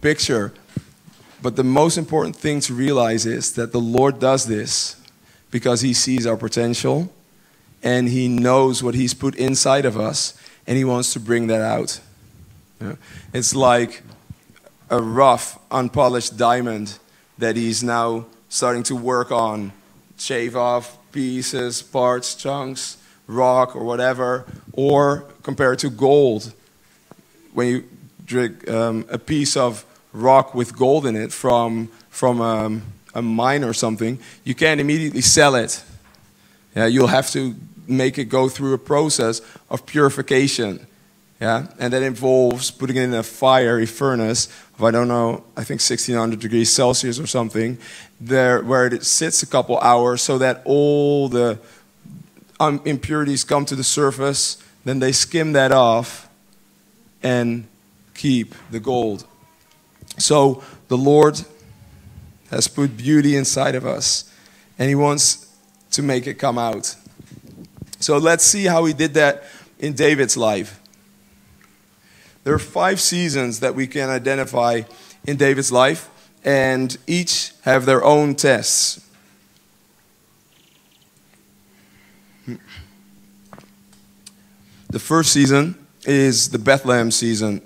picture. But the most important thing to realize is that the Lord does this because he sees our potential and he knows what he's put inside of us and he wants to bring that out. Yeah? It's like a rough, unpolished diamond that he's now starting to work on, shave off pieces, parts, chunks, rock or whatever, or compared to gold. When you drink a piece of rock with gold in it from a mine or something, you can't immediately sell it. Yeah, you'll have to make it go through a process of purification. Yeah, and that involves putting it in a fiery furnace of, I don't know, I think 1600 degrees Celsius or something, there where it sits a couple hours so that all the impurities come to the surface. Then they skim that off and keep the gold. So the Lord has put beauty inside of us, and he wants to make it come out. So let's see how he did that in David's life. There are 5 seasons that we can identify in David's life, and each have their own tests. The first season is the Bethlehem season.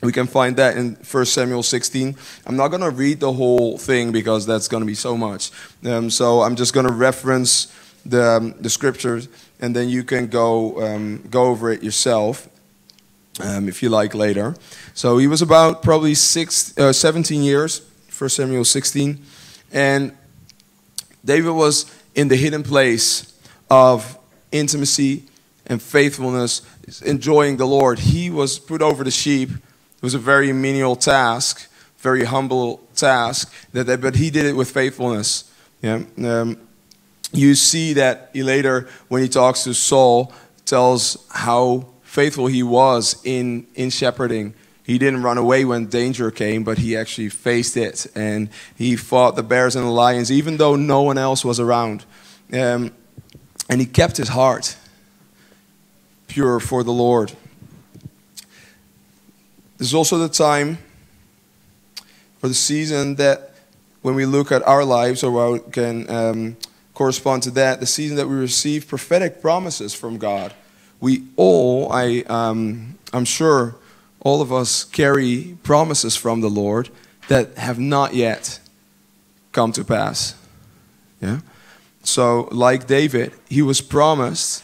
We can find that in 1 Samuel 16. I'm not going to read the whole thing because that's going to be so much. So I'm just going to reference the scriptures, and then you can go over it yourself if you like later. So he was about probably 17 years, 1 Samuel 16. And David was in the hidden place of intimacy and faithfulness, enjoying the Lord. He was put over the sheep. It was a very menial task, very humble task, but he did it with faithfulness. Yeah. You see that he later, when he talks to Saul, tells how faithful he was in shepherding. He didn't run away when danger came, but he actually faced it. And he fought the bears and the lions, even though no one else was around. And he kept his heart pure for the Lord. There's also the time or the season that when we look at our lives, or what can correspond to that, the season that we receive prophetic promises from God. We all, I'm sure, all of us carry promises from the Lord that have not yet come to pass. Yeah. So, like David, he was promised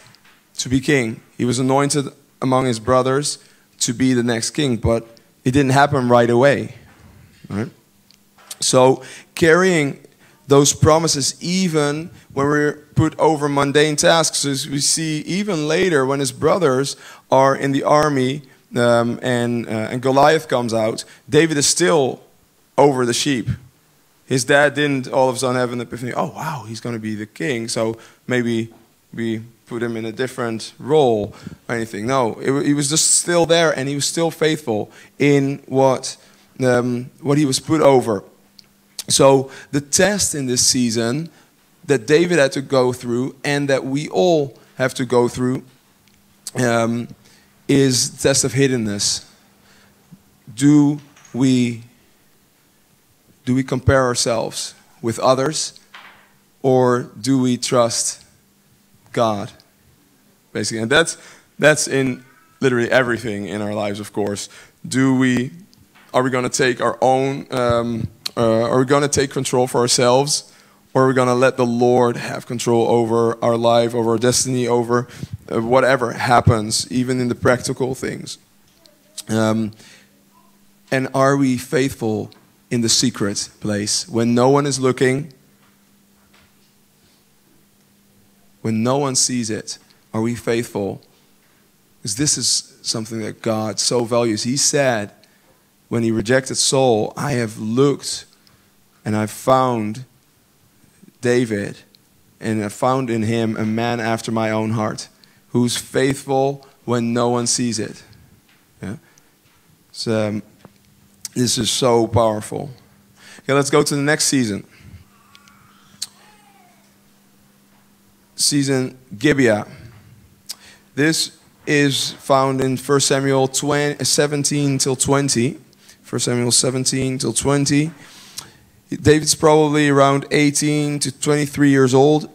to be king. He was anointed among his brothers to be the next king, but it didn't happen right away. Right? So carrying those promises even when we're put over mundane tasks, as we see even later when his brothers are in the army and Goliath comes out, David is still over the sheep. His dad didn't all of a sudden have an epiphany, oh wow, he's going to be the king, so maybe we put him in a different role or anything. No, he was just still there, and he was still faithful in what he was put over. So the test in this season that David had to go through, and that we all have to go through, is the test of hiddenness. Do we compare ourselves with others, or do we trust God? Basically, and that's in literally everything in our lives, of course. Are we going to take our own? Are we going to take control for ourselves, or are we going to let the Lord have control over our life, over our destiny, over whatever happens, even in the practical things? And are we faithful in the secret place when no one is looking? When no one sees it, are we faithful? Because this is something that God so values. He said, when he rejected Saul, I have looked and I've found David, and I found in him a man after my own heart, who's faithful when no one sees it. Yeah? So, this is so powerful. Okay, let's go to the next season. Season Gibeah. This is found in 1 Samuel 17 till 20. 1 Samuel 17 till 20. David's probably around 18 to 23 years old.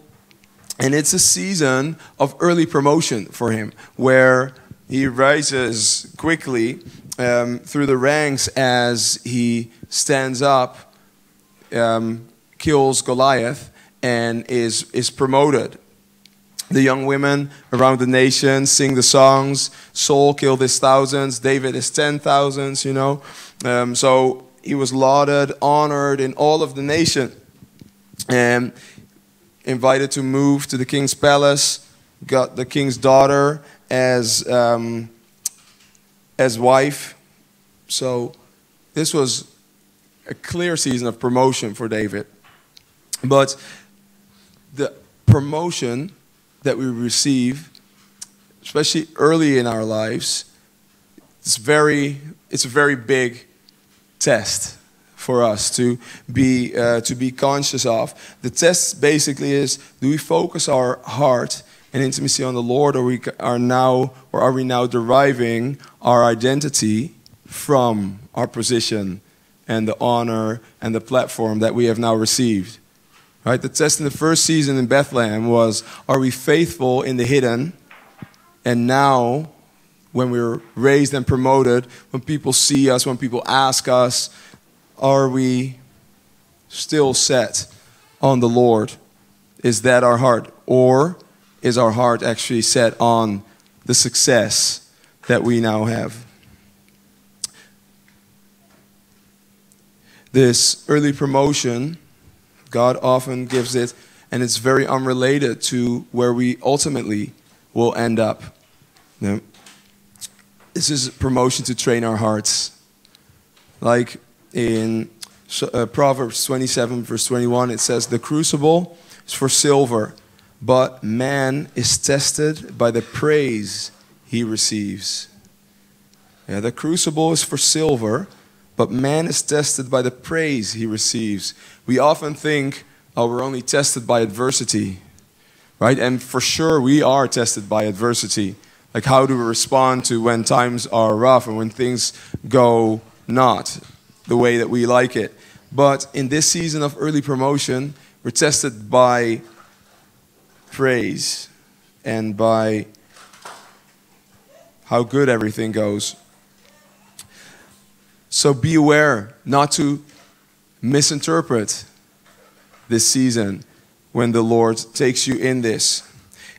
And it's a season of early promotion for him, where he rises quickly through the ranks as he stands up, kills Goliath, and is promoted. The young women around the nation sing the songs. Saul killed his thousands, David his 10,000s, you know. So he was lauded, honored in all of the nation. And invited to move to the king's palace, got the king's daughter as wife. So this was a clear season of promotion for David. But the promotion that we receive, especially early in our lives, it's a very big test for us to be conscious of. The test basically is: do we focus our heart and intimacy on the Lord, or are we now deriving our identity from our position and the honor and the platform that we have now received? Right? The test in the first season in Bethlehem was: are we faithful in the hidden? And now, when we're raised and promoted, when people see us, when people ask us, are we still set on the Lord? Is that our heart? Or is our heart actually set on the success that we now have? This early promotion, God often gives it, and it's very unrelated to where we ultimately will end up. You know, this is a promotion to train our hearts. Like in Proverbs 27, verse 21, it says, "The crucible is for silver, but man is tested by the praise he receives." Yeah, the crucible is for silver, but man is tested by the praise he receives. We often think, oh, we're only tested by adversity, right? And for sure, we are tested by adversity. Like, how do we respond to when times are rough and when things go not the way that we like it? But in this season of early promotion, we're tested by praise and by how good everything goes. So be aware not to misinterpret this season when the Lord takes you in this.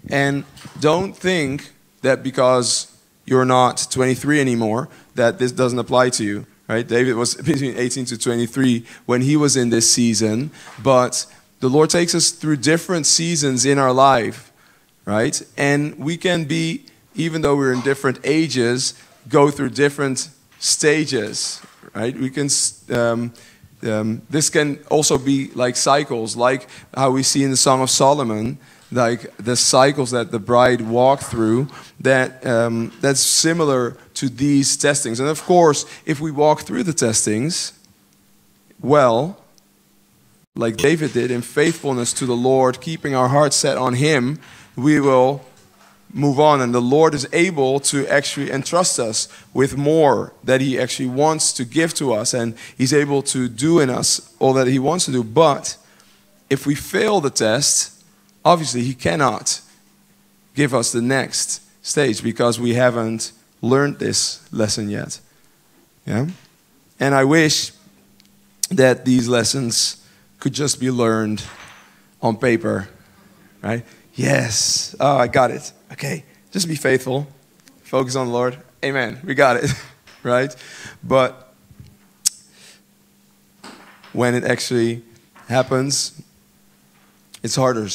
And don't think that because you're not 23 anymore, that this doesn't apply to you. Right? David was between 18 to 23 when he was in this season, but the Lord takes us through different seasons in our life, right? And we can be, even though we're in different ages, go through different stages, right? We can. This can also be like cycles, like how we see in the Song of Solomon, like the cycles that the bride walked through. That's similar to these testings. And of course, if we walk through the testings well, like David did, in faithfulness to the Lord, keeping our heart set on Him, we will move on. And the Lord is able to actually entrust us with more that He actually wants to give to us. And He's able to do in us all that He wants to do. But if we fail the test, obviously He cannot give us the next stage because we haven't learned this lesson yet. Yeah? And I wish that these lessons could just be learned on paper, right? Yes. Oh, I got it. Okay. Just be faithful. Focus on the Lord. Amen. We got it, right? But when it actually happens, it's harder.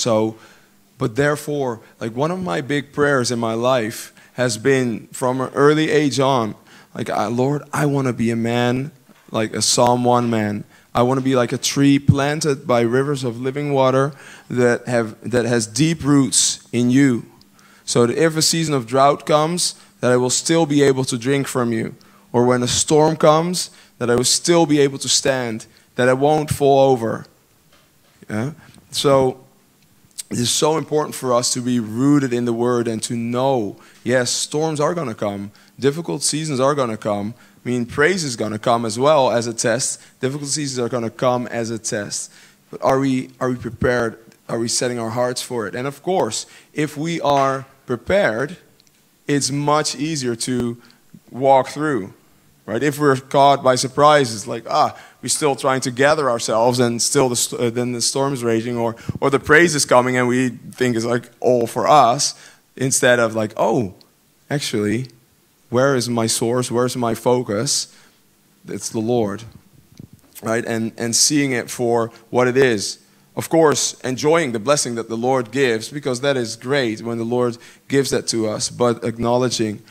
But therefore, like, one of my big prayers in my life has been from an early age on, like, Lord, I want to be a man, like a Psalm 1 man. I want to be like a tree planted by rivers of living water that has deep roots in you. So that if a season of drought comes, that I will still be able to drink from you. Or when a storm comes, that I will still be able to stand, that I won't fall over. Yeah? So it is so important for us to be rooted in the Word and to know, yes, storms are going to come. Difficult seasons are going to come. I mean, praise is going to come as well as a test. Difficult seasons are going to come as a test. But are we prepared? Are we setting our hearts for it? And of course, if we are prepared, it's much easier to walk through. Right? If we're caught by surprise, it's like, we're still trying to gather ourselves, and still then the storm's raging, or the praise is coming, and we think it's like all for us, instead of like, oh, actually, where is my source? Where's my focus? It's the Lord, right? And seeing it for what it is. Of course, enjoying the blessing that the Lord gives, because that is great when the Lord gives that to us, but acknowledging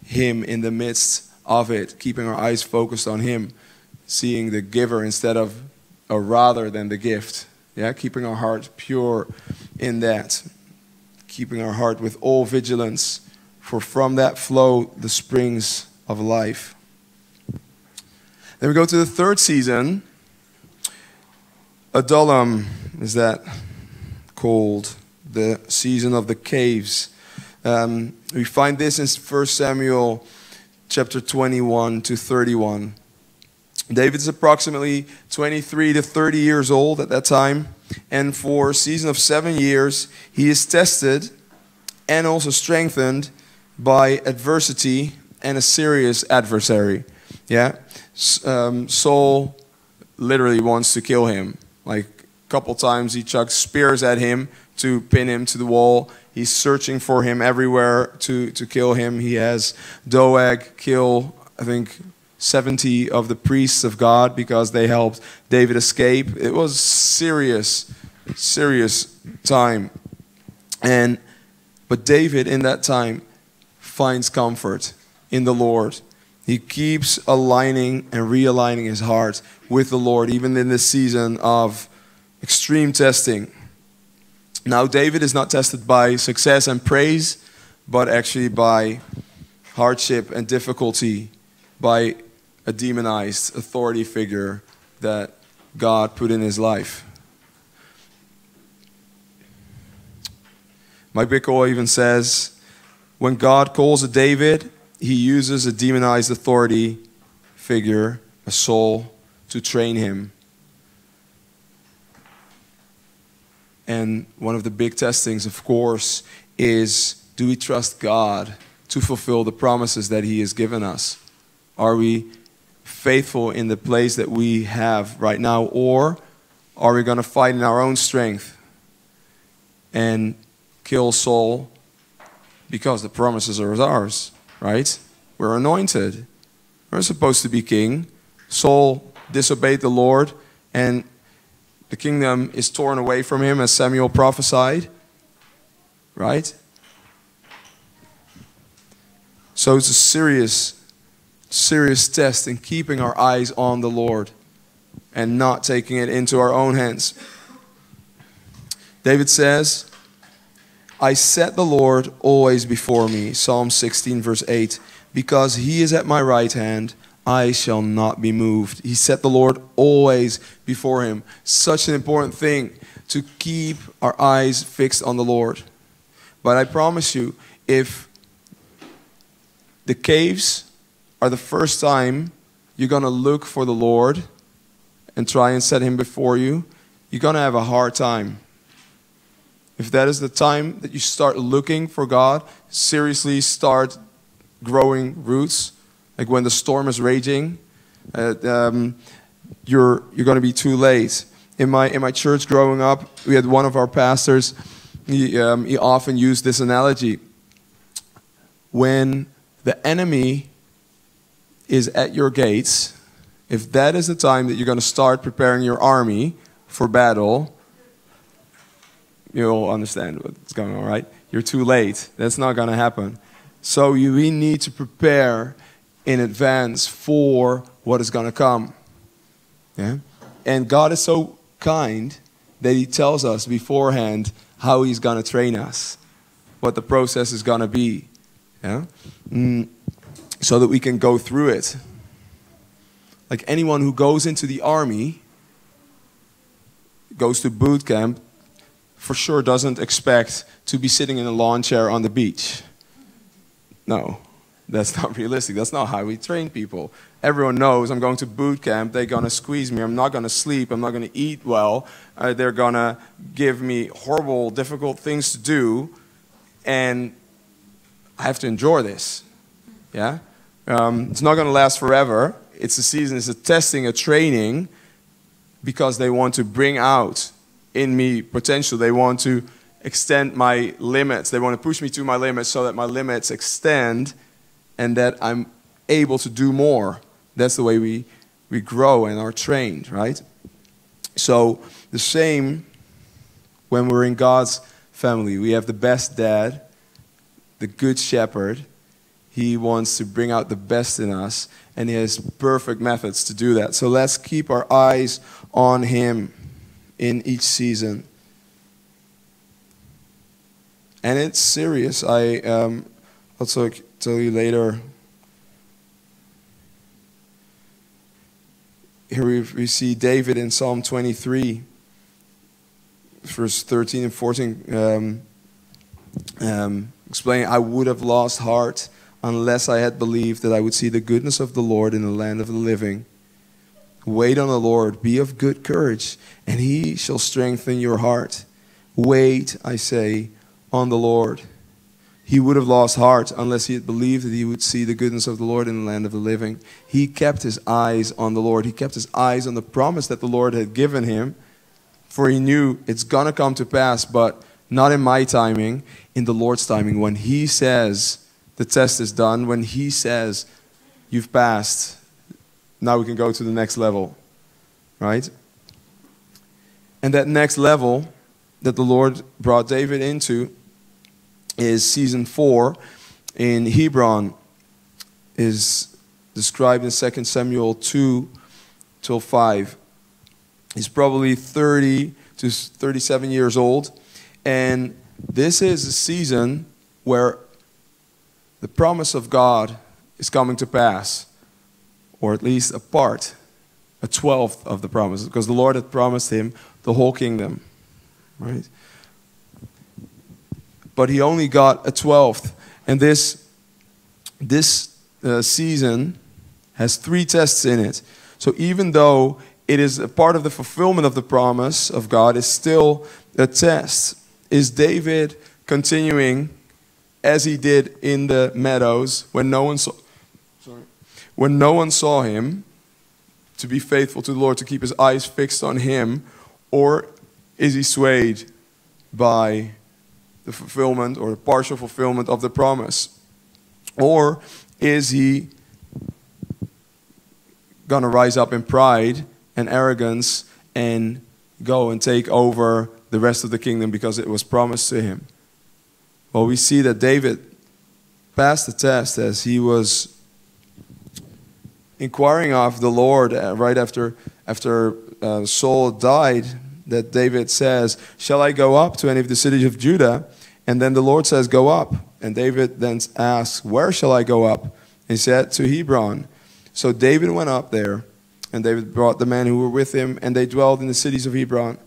Him in the midst of it, keeping our eyes focused on Him, seeing the giver instead of or rather than the gift. Yeah, keeping our heart pure in that, keeping our heart with all vigilance, for from that flow the springs of life. Then we go to the third season. Adullam is that called, the season of the caves. We find this in 1 Samuel chapter 21 to 31. David's approximately 23 to 30 years old at that time. And for a season of 7 years, he is tested and also strengthened by adversity and a serious adversary. Yeah, Saul literally wants to kill him. Like a couple times he chucks spears at him to pin him to the wall. He's searching for him everywhere to kill him. He has Doeg kill, I think, 70 of the priests of God because they helped David escape. It was serious time. But David in that time finds comfort in the Lord. He keeps aligning and realigning his heart with the Lord, even in this season of extreme testing. Now, David is not tested by success and praise, but actually by hardship and difficulty, by a demonized authority figure that God put in his life. Mike Bickle even says, when God calls a David, he uses a demonized authority figure, a soul, to train him. And one of the big testings, of course, is, do we trust God to fulfill the promises that He has given us? Are we faithful in the place that we have right now? Or are we going to fight in our own strength and kill Saul because the promises are ours, right? We're anointed. We're supposed to be king. Saul disobeyed the Lord, and the kingdom is torn away from him, as Samuel prophesied. Right? So it's a serious test in keeping our eyes on the Lord and not taking it into our own hands. David says, I set the Lord always before me. Psalm 16 verse 8. Because He is at my right hand, I shall not be moved. He set the Lord always before him. Such an important thing, to keep our eyes fixed on the Lord. But I promise you, if the caves are the first time you're going to look for the Lord and try and set Him before you, you're going to have a hard time. If that is the time that you start looking for God, seriously start growing roots, like when the storm is raging, you're going to be too late. In my church growing up, we had one of our pastors. He often used this analogy. When the enemy is at your gates, if that is the time that you're going to start preparing your army for battle, you'll understand what's going on, right? You're too late. That's not going to happen. So we need to prepare in advance for what is going to come. Yeah? And God is so kind that He tells us beforehand how He's going to train us, what the process is going to be. Yeah? So that we can go through it. Like anyone who goes into the army, goes to boot camp, for sure doesn't expect to be sitting in a lawn chair on the beach. No, that's not realistic. That's not how we train people. Everyone knows I'm going to boot camp. They're going to squeeze me. I'm not going to sleep. I'm not going to eat well. They're going to give me horrible, difficult things to do. And I have to endure this. Yeah? It's not going to last forever. It's a season. It's a testing, a training, because they want to bring out in me potential. They want to extend my limits. They want to push me to my limits so that my limits extend and that I'm able to do more. That's the way we grow and are trained, right? So the same when we're in God's family. We have the best dad, the good shepherd. He wants to bring out the best in us, and he has perfect methods to do that. So let's keep our eyes on him in each season. And it's serious. I also tell you later. Here we see David in Psalm 23, verse 13 and 14, explaining, I would have lost heart unless I had believed that I would see the goodness of the Lord in the land of the living. Wait on the Lord, be of good courage, and he shall strengthen your heart. Wait, I say, on the Lord. He would have lost heart unless he had believed that he would see the goodness of the Lord in the land of the living. He kept his eyes on the Lord. He kept his eyes on the promise that the Lord had given him, for he knew it's going to come to pass, but not in my timing, in the Lord's timing. When he says the test is done, when he says you've passed, now we can go to the next level, right? And that next level that the Lord brought David into is season 4 in Hebron, is described in 2 Samuel 2 till 5. He's probably 30 to 37 years old, and this is a season where the promise of God is coming to pass, or at least a part, a 12th of the promise, because the Lord had promised him the whole kingdom, right? But he only got a 12th. And this season has 3 tests in it. So even though it is a part of the fulfillment of the promise of God, it's still a test. Is David continuing as he did in the meadows when no one saw him, to be faithful to the Lord, to keep his eyes fixed on him? Or is he swayed by the fulfillment or the partial fulfillment of the promise? Or is he going to rise up in pride and arrogance and go and take over the rest of the kingdom because it was promised to him? Well, we see that David passed the test as he was inquiring of the Lord right after Saul died. That David says, shall I go up to any of the cities of Judah? And then the Lord says, go up. And David then asks, where shall I go up? And he said, to Hebron. So David went up there, and David brought the men who were with him, and they dwelled in the cities of Hebron.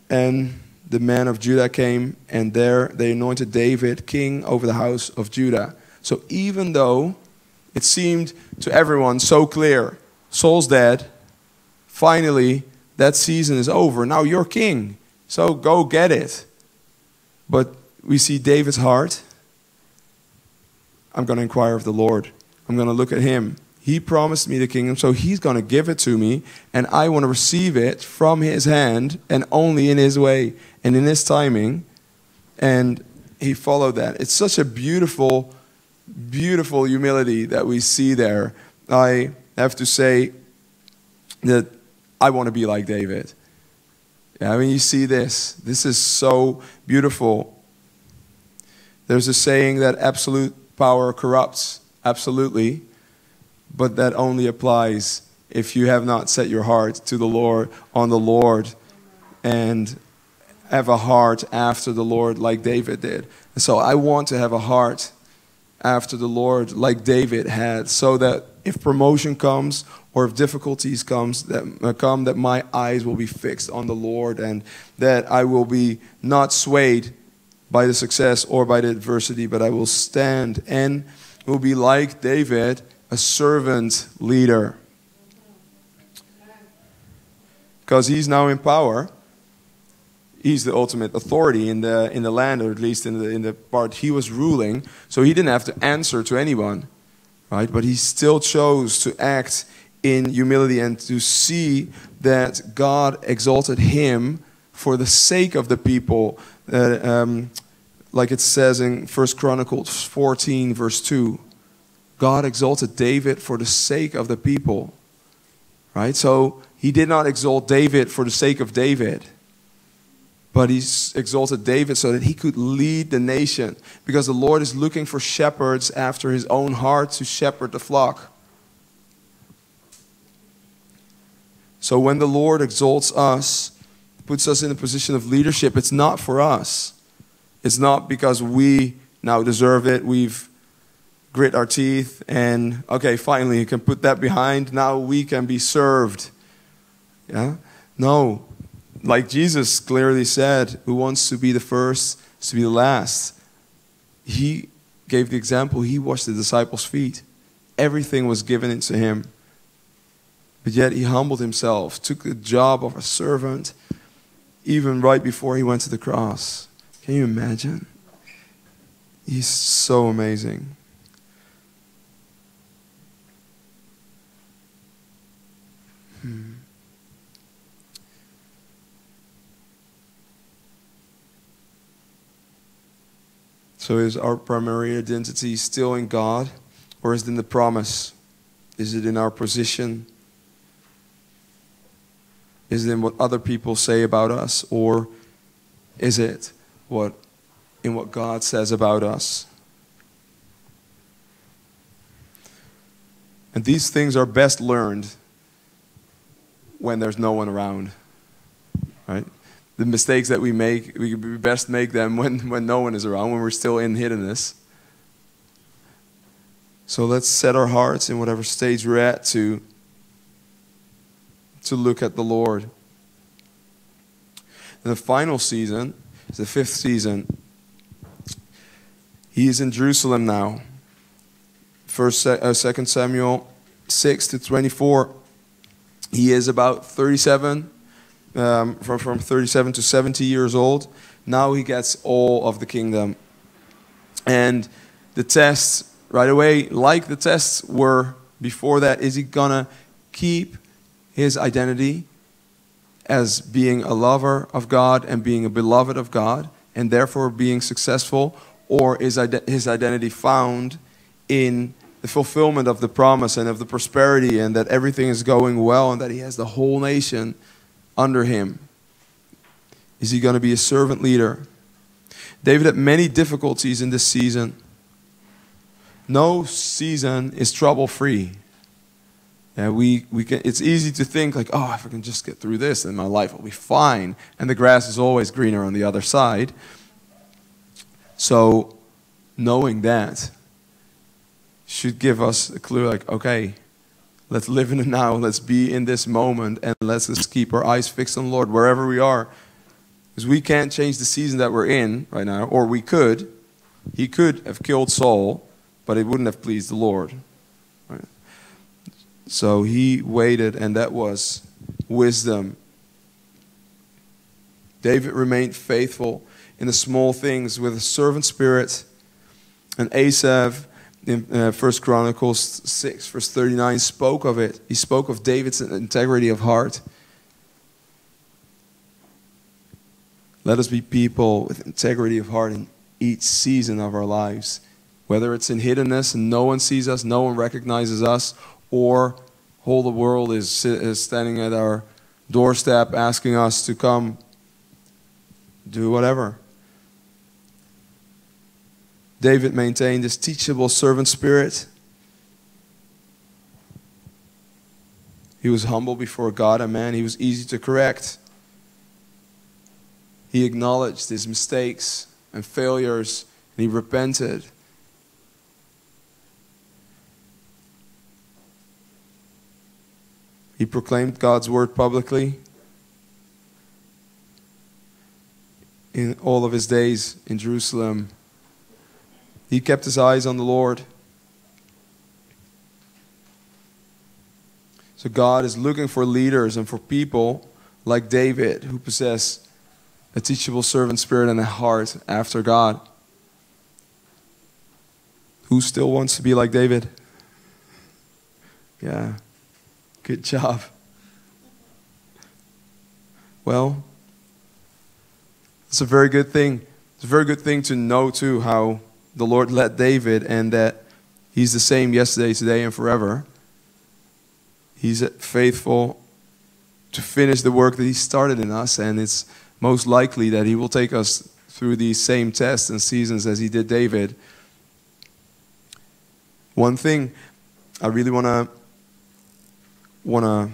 And the men of Judah came, and there they anointed David king over the house of Judah. So even though it seemed to everyone so clear, Saul's dead, finally that season is over. Now you're king, so go get it. But we see David's heart. I'm going to inquire of the Lord. I'm going to look at him. He promised me the kingdom, so he's going to give it to me, and I want to receive it from his hand and only in his way and in his timing. And he followed that. It's such a beautiful, beautiful humility that we see there. I have to say that I want to be like David. Yeah, I mean, you see this. This is so beautiful. There's a saying that absolute power corrupts. Absolutely. But that only applies if you have not set your heart to the Lord, on the Lord, and have a heart after the Lord like David did. And so I want to have a heart after the Lord like David had, so that if promotion comes or if difficulties that my eyes will be fixed on the Lord, and that I will be not swayed by the success or by the adversity, but I will stand and will be like David, a servant leader. Because he's now in power. He's the ultimate authority in the land, or at least in the part he was ruling. So he didn't have to answer to anyone, right? But he still chose to act in humility and to see that God exalted him for the sake of the people. Like it says in 1 Chronicles 14, verse 2. God exalted David for the sake of the people, right? So he did not exalt David for the sake of David. But he exalted David so that he could lead the nation. Because the Lord is looking for shepherds after his own heart to shepherd the flock. So when the Lord exalts us, puts us in a position of leadership, it's not for us. It's not because we now deserve it. We've grit our teeth and, okay, finally you can put that behind. Now we can be served. Yeah? No. Like Jesus clearly said, who wants to be the first is to be the last. He gave the example. He washed the disciples' feet. Everything was given into him. But yet he humbled himself, took the job of a servant, even right before he went to the cross. Can you imagine? He's so amazing. So is our primary identity still in God, or is it in the promise? Is it in our position? Is it in what other people say about us, or is it in what God says about us? And these things are best learned when there's no one around, right? The mistakes that we make, we best make them when no one is around, when we're still in hiddenness. So let's set our hearts in whatever stage we're at to look at the Lord. And the final season is the 5th season. He is in Jerusalem now. 2 Samuel 6 to 24. He is about 37. From 37 to 70 years old. Now he gets all of the kingdom. And the tests right away, like the tests were before that, is he gonna keep his identity as being a lover of God and being a beloved of God and therefore being successful, or is his identity found in the fulfillment of the promise and of the prosperity, and that everything is going well and that he has the whole nation under him? Is he going to be a servant leader? David had many difficulties in this season. No season is trouble-free. It's easy to think like, oh, if I can just get through this, then my life will be fine. And the grass is always greener on the other side. So knowing that should give us a clue like, okay, let's live in it now. Let's be in this moment, and let's just keep our eyes fixed on the Lord wherever we are. Because we can't change the season that we're in right now, or we could. He could have killed Saul, but it wouldn't have pleased the Lord. Right? So he waited, and that was wisdom. David remained faithful in the small things with a servant spirit. And Asaph, in 1 Chronicles 6, verse 39, spoke of it. He spoke of David's integrity of heart. Let us be people with integrity of heart in each season of our lives. Whether it's in hiddenness and no one sees us, no one recognizes us, or whole the world is standing at our doorstep asking us to come do whatever. David maintained this teachable servant spirit. He was humble before God and man. He was easy to correct. He acknowledged his mistakes and failures, and he repented. He proclaimed God's word publicly in all of his days in Jerusalem. He kept his eyes on the Lord. So God is looking for leaders and for people like David who possess a teachable servant spirit and a heart after God. Who still wants to be like David? Yeah, good job. Well, it's a very good thing. It's a very good thing to know too how the Lord led David and that he's the same yesterday, today, and forever. He's faithful to finish the work that he started in us, and it's most likely that he will take us through these same tests and seasons as he did David. One thing I really want to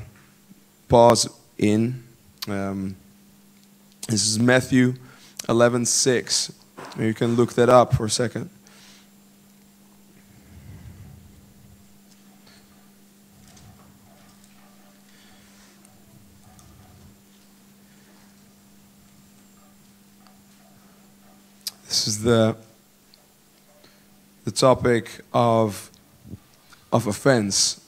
pause in. This is Matthew 11:6. You can look that up for a second. This is the topic of offense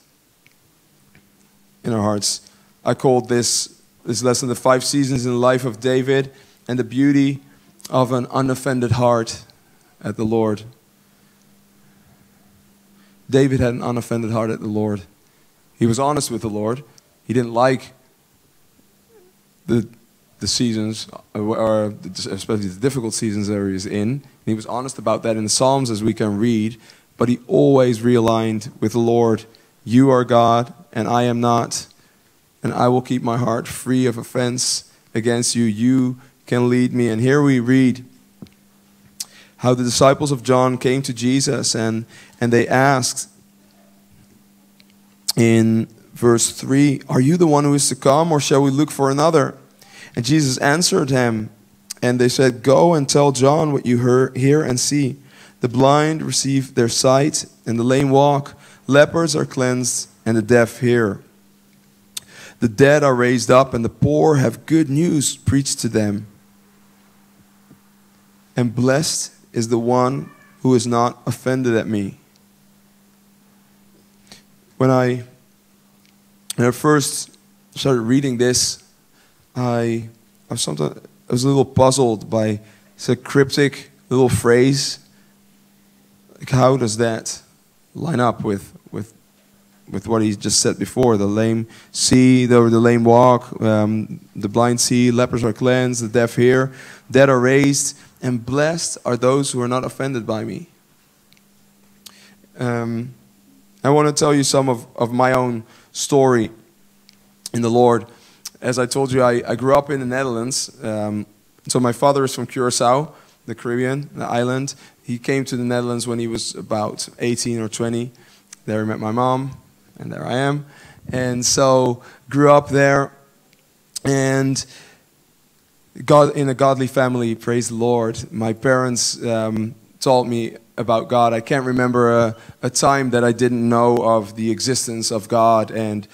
in our hearts. I called this lesson the 5 seasons in the life of David and the beauty of an unoffended heart at the Lord. David had an unoffended heart at the Lord. He was honest with the Lord. He didn't like the seasons, or especially the difficult seasons that he was in. He was honest about that in the Psalms, as we can read. But he always realigned with the Lord. You are God, and I am not. And I will keep my heart free of offense against you. You can lead me. And here we read how the disciples of John came to Jesus and they asked in verse 3, "Are you the one who is to come, or shall we look for another?" And Jesus answered them, and they said, "Go and tell John what you hear and see. The blind receive their sight, and the lame walk. Lepers are cleansed, and the deaf hear. The dead are raised up, and the poor have good news preached to them. And blessed is the one who is not offended at me." When I first started reading this, I was a little puzzled by this cryptic little phrase. Like, how does that line up with what he just said before? The lame see, the lame walk, the blind see, lepers are cleansed, the deaf hear, dead are raised, and blessed are those who are not offended by me. I want to tell you some of my own story in the Lord. As I told you, I grew up in the Netherlands. So my father is from Curaçao, the Caribbean, the island. He came to the Netherlands when he was about 18 or 20. There he met my mom, and there I am. And so grew up there, and God in a godly family, praise the Lord. My parents taught me about God. I can't remember a time that I didn't know of the existence of God, and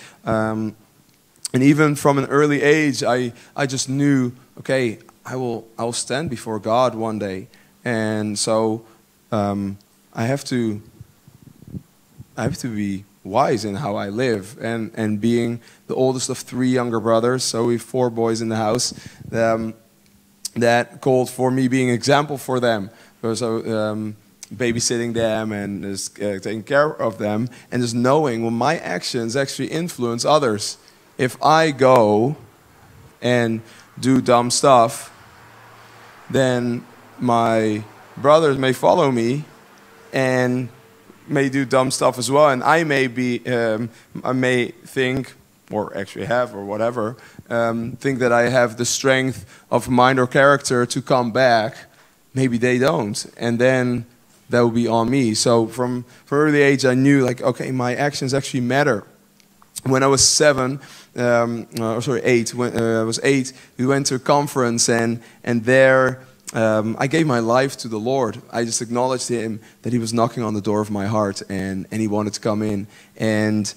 even from an early age, I just knew, okay, I will stand before God one day, and so I have to be wise in how I live, and being the oldest of 3 younger brothers, so we have 4 boys in the house. That called for me being an example for them. So babysitting them and just taking care of them, and just knowing, well, my actions actually influence others. If I go and do dumb stuff, then my brothers may follow me and may do dumb stuff as well, and I may think, or actually have, or whatever, think that I have the strength of mind or character to come back. Maybe they don't, and then that will be on me. So from early age, I knew, like, okay, my actions actually matter. When I was 8, when I was 8, we went to a conference, and there I gave my life to the Lord. I just acknowledged Him, that He was knocking on the door of my heart, and He wanted to come in. And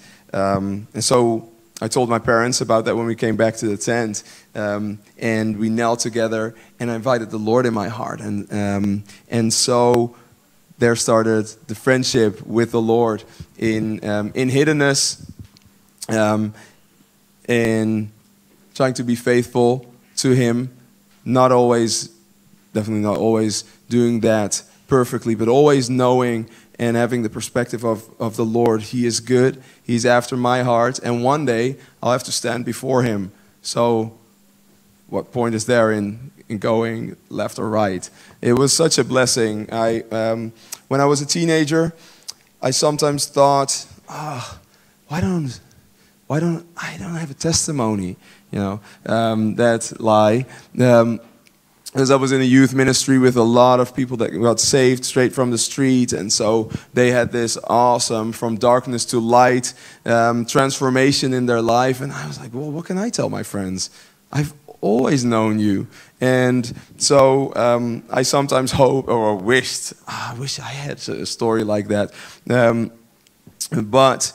so I told my parents about that when we came back to the tent, and we knelt together, and I invited the Lord in my heart, and so there started the friendship with the Lord in hiddenness, in trying to be faithful to Him, definitely not always doing that perfectly, but always knowing and having the perspective of the Lord. He is good, He's after my heart, and one day I'll have to stand before Him. So what point is there in going left or right? It was such a blessing. When I was a teenager, I sometimes thought, why don't I have a testimony? That lie. Because I was in a youth ministry with a lot of people that got saved straight from the street, and so they had this awesome from darkness to light transformation in their life, and I was like, well, what can I tell my friends? I've always known you. And so I sometimes hope or wished, I wish I had a story like that. But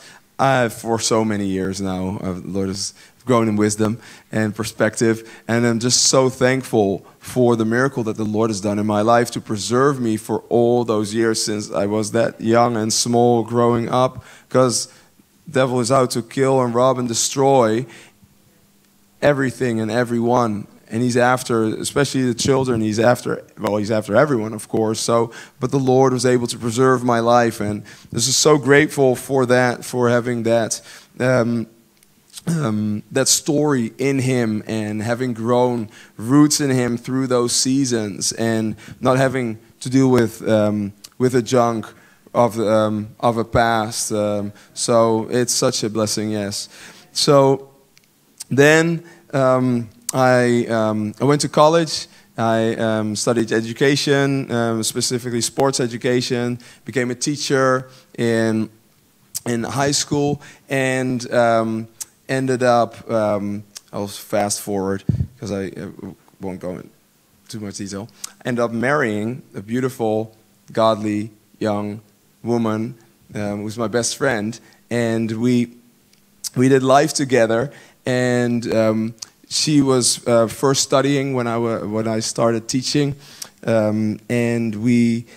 for so many years now, the Lord has grown in wisdom and perspective, and I'm just so thankful for the miracle that the Lord has done in my life to preserve me for all those years since I was that young and small growing up, because the devil is out to kill and rob and destroy everything and everyone, and he's after, especially the children, he's after everyone, of course. So, but the Lord was able to preserve my life, and this is so grateful for that, for having that that story in Him, and having grown roots in Him through those seasons, and not having to deal with the junk of a past. So it's such a blessing, yes. So then I went to college. I studied education, specifically sports education. Became a teacher in high school, and ended up, I'll fast forward because I won't go into too much detail, ended up marrying a beautiful, godly, young woman who was my best friend, and we did life together, and she was first studying when I started teaching, and we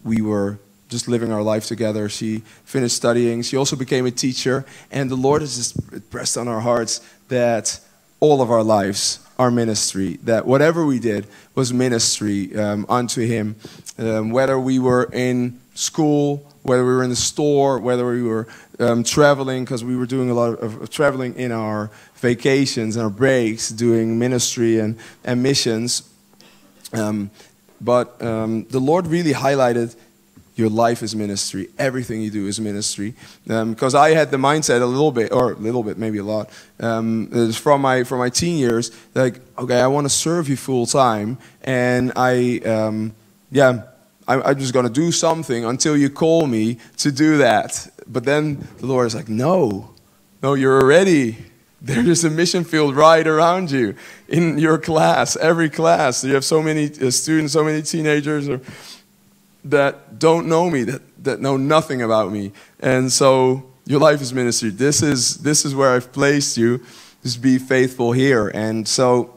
were just living our life together. She finished studying. She also became a teacher. And the Lord has just pressed on our hearts that all of our lives are ministry, that whatever we did was ministry unto Him. Whether we were in school, whether we were in the store, whether we were traveling, because we were doing a lot of traveling in our vacations and our breaks, doing ministry and missions. But the Lord really highlighted, your life is ministry. Everything you do is ministry. Because I had the mindset a little bit, maybe a lot, from my teen years, like, okay, I want to serve you full time, and I'm just going to do something until you call me to do that. But then the Lord is like, no, you're already. There's a mission field right around you in your class, every class. You have so many students, so many teenagers that don't know me, that know nothing about me. And so your life is ministry. This is where I've placed you. Just be faithful here. And so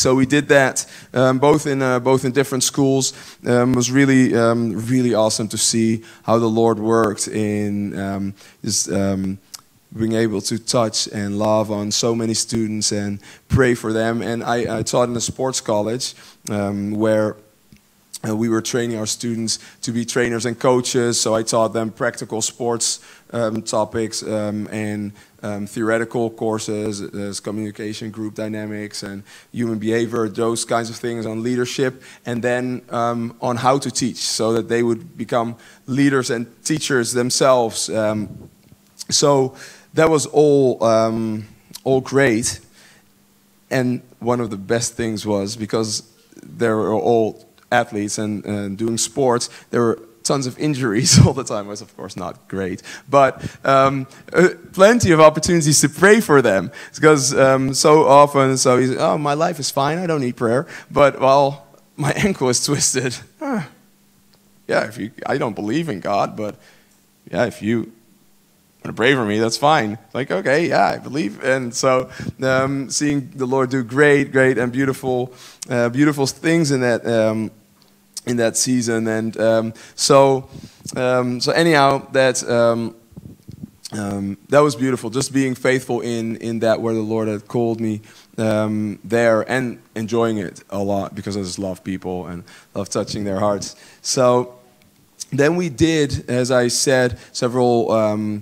we did that both in different schools. It was really really awesome to see how the Lord worked in being able to touch and love on so many students and pray for them. And I taught in a sports college where we were training our students to be trainers and coaches. So I taught them practical sports topics and theoretical courses, as communication, group dynamics, and human behavior, those kinds of things on leadership, and then on how to teach so that they would become leaders and teachers themselves. So that was all great. And one of the best things was, because they were all athletes and doing sports, there were tons of injuries all the time. It was, of course, not great, but plenty of opportunities to pray for them, because so often, so he's, oh, my life is fine, I don't need prayer, but, well, my ankle is twisted. Yeah, I don't believe in God, but yeah, if you to pray for me, that's fine. Like, okay, yeah, I believe. And so seeing the Lord do great and beautiful things in that season. And so anyhow, that was beautiful, just being faithful in that where the Lord had called me there, and enjoying it a lot because I just love people and love touching their hearts. So then we did, as I said, several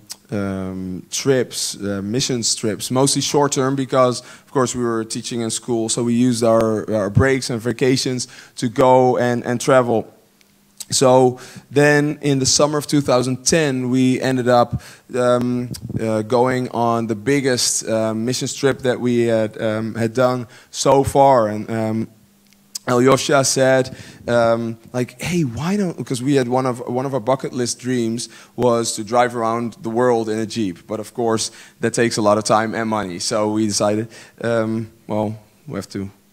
trips, missions trips, mostly short-term because, of course, we were teaching in school, so we used our breaks and vacations to go and travel. So then in the summer of 2010, we ended up going on the biggest mission trip that we had done so far. And Alyosha said, like, hey, why don't, because we had one of our bucket list dreams was to drive around the world in a Jeep. But of course, that takes a lot of time and money. So we decided, well,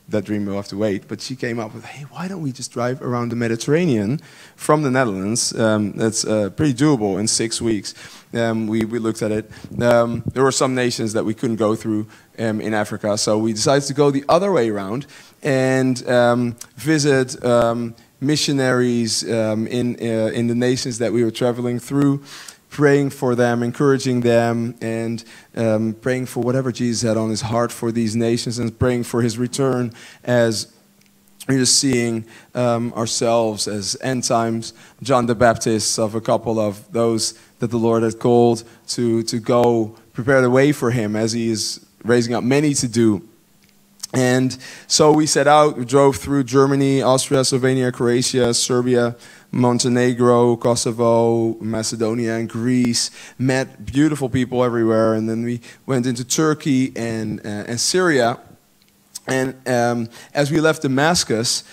that dream will have to wait. But she came up with, hey, why don't we just drive around the Mediterranean from the Netherlands? That's pretty doable in 6 weeks. We looked at it. There were some nations that we couldn't go through in Africa, so we decided to go the other way around and visit missionaries in the nations that we were traveling through, praying for them, encouraging them, and praying for whatever Jesus had on his heart for these nations, and praying for his return as we're just seeing ourselves as end times John the Baptist of a couple of those that the Lord had called to go prepare the way for him as he is raising up many to do. And so we set out, we drove through Germany, Austria, Slovenia, Croatia, Serbia, Montenegro, Kosovo, Macedonia, and Greece. Met beautiful people everywhere, and then we went into Turkey and Syria. And as we left Damascus,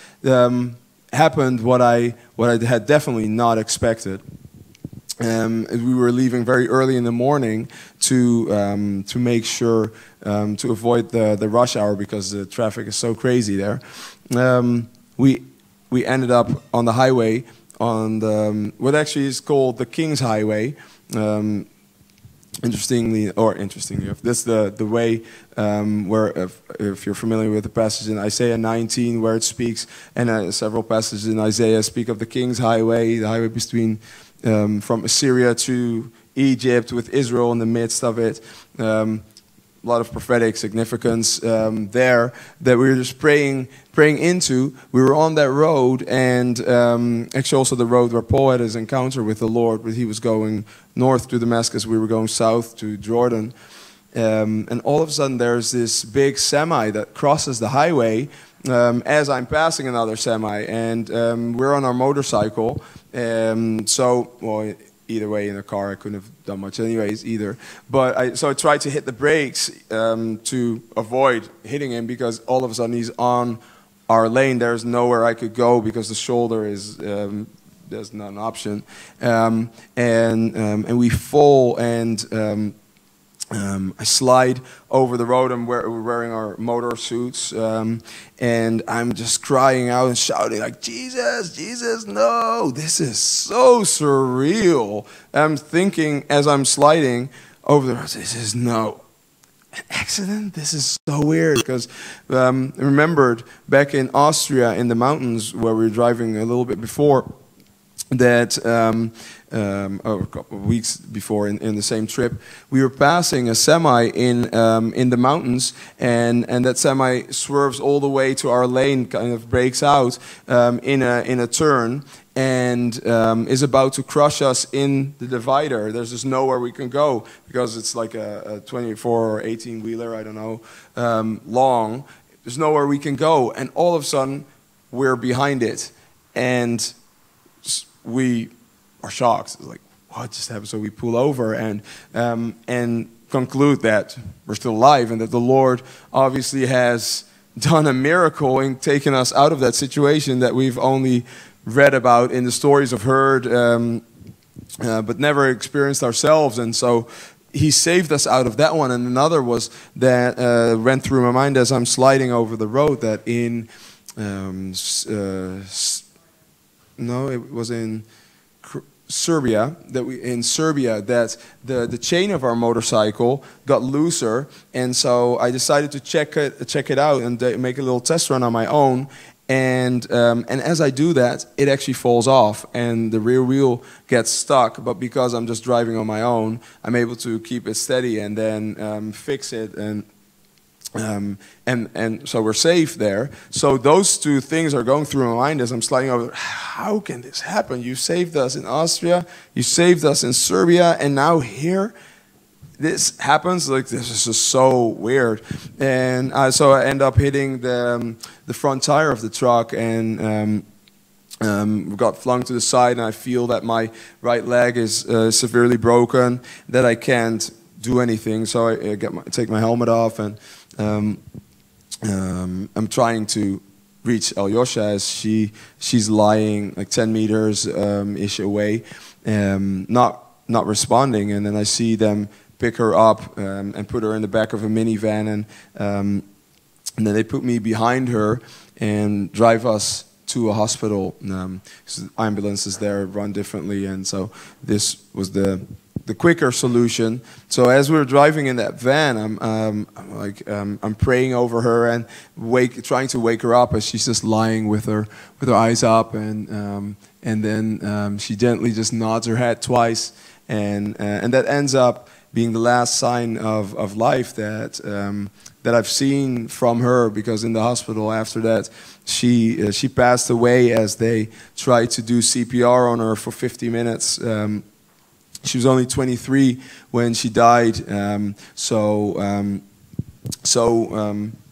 happened what I had definitely not expected. We were leaving very early in the morning to make sure to avoid the rush hour because the traffic is so crazy there. We ended up on the highway on what actually is called the King's Highway. Interestingly, that's the way where, if you're familiar with the passage in Isaiah 19, where it speaks, and several passages in Isaiah speak of the King's Highway, the highway between from Assyria to Egypt, with Israel in the midst of it. A lot of prophetic significance there that we were just praying into. We were on that road, and actually also the road where Paul had his encounter with the Lord, but he was going north to Damascus, we were going south to Jordan. And all of a sudden there's this big semi that crosses the highway as I'm passing another semi, and we're on our motorcycle. Well, either way, in a car I couldn't have done much anyways either. But so I tried to hit the brakes to avoid hitting him, because all of a sudden he's on our lane. There's nowhere I could go because the shoulder is there's not an option, and we fall, and I slide over the road, and we're wearing our motor suits, and I'm just crying out and shouting like, Jesus, Jesus, no, this is so surreal. I'm thinking as I'm sliding over the road, this is an accident? This is so weird, because I remembered back in Austria in the mountains where we were driving a little bit before, that a couple of weeks before in the same trip, we were passing a semi in the mountains, and that semi swerves all the way to our lane, kind of breaks out in a turn, and is about to crush us in the divider. There's just nowhere we can go, because it's like a 24 or 18 wheeler, I don't know, long. There's nowhere we can go, and all of a sudden we're behind it, and we are shocked. It's like, what just happened? So we pull over and conclude that we're still alive, and that the Lord obviously has done a miracle in taking us out of that situation that we've only read about in the stories of heard, but never experienced ourselves. And so he saved us out of that one. And another was that went through my mind as I'm sliding over the road, that in no, it was in Serbia, that the chain of our motorcycle got looser, and so I decided to check it out and make a little test run on my own. And as I do that, it actually falls off, and the rear wheel gets stuck. But because I'm just driving on my own, I'm able to keep it steady and then fix it, and so we're safe there. So those two things are going through my mind as I'm sliding over. How can this happen? You saved us in Austria, you saved us in Serbia, and now here this happens. Like, this is just so weird. And so I end up hitting the front tire of the truck, and got flung to the side, and I feel that my right leg is severely broken, that I can't do anything. So I take my helmet off, and I'm trying to reach Alyosha as she's lying like 10 meters ish away, not responding. And then I see them pick her up and put her in the back of a minivan, and then they put me behind her and drive us to a hospital. Ambulances there run differently, and so this was the quicker solution. So as we were driving in that van, I'm praying over her and trying to wake her up as she's just lying with her eyes up, and then she gently just nods her head twice, and that ends up being the last sign of life that I've seen from her, because in the hospital after that, she passed away as they tried to do CPR on her for 50 minutes. She was only 23 when she died.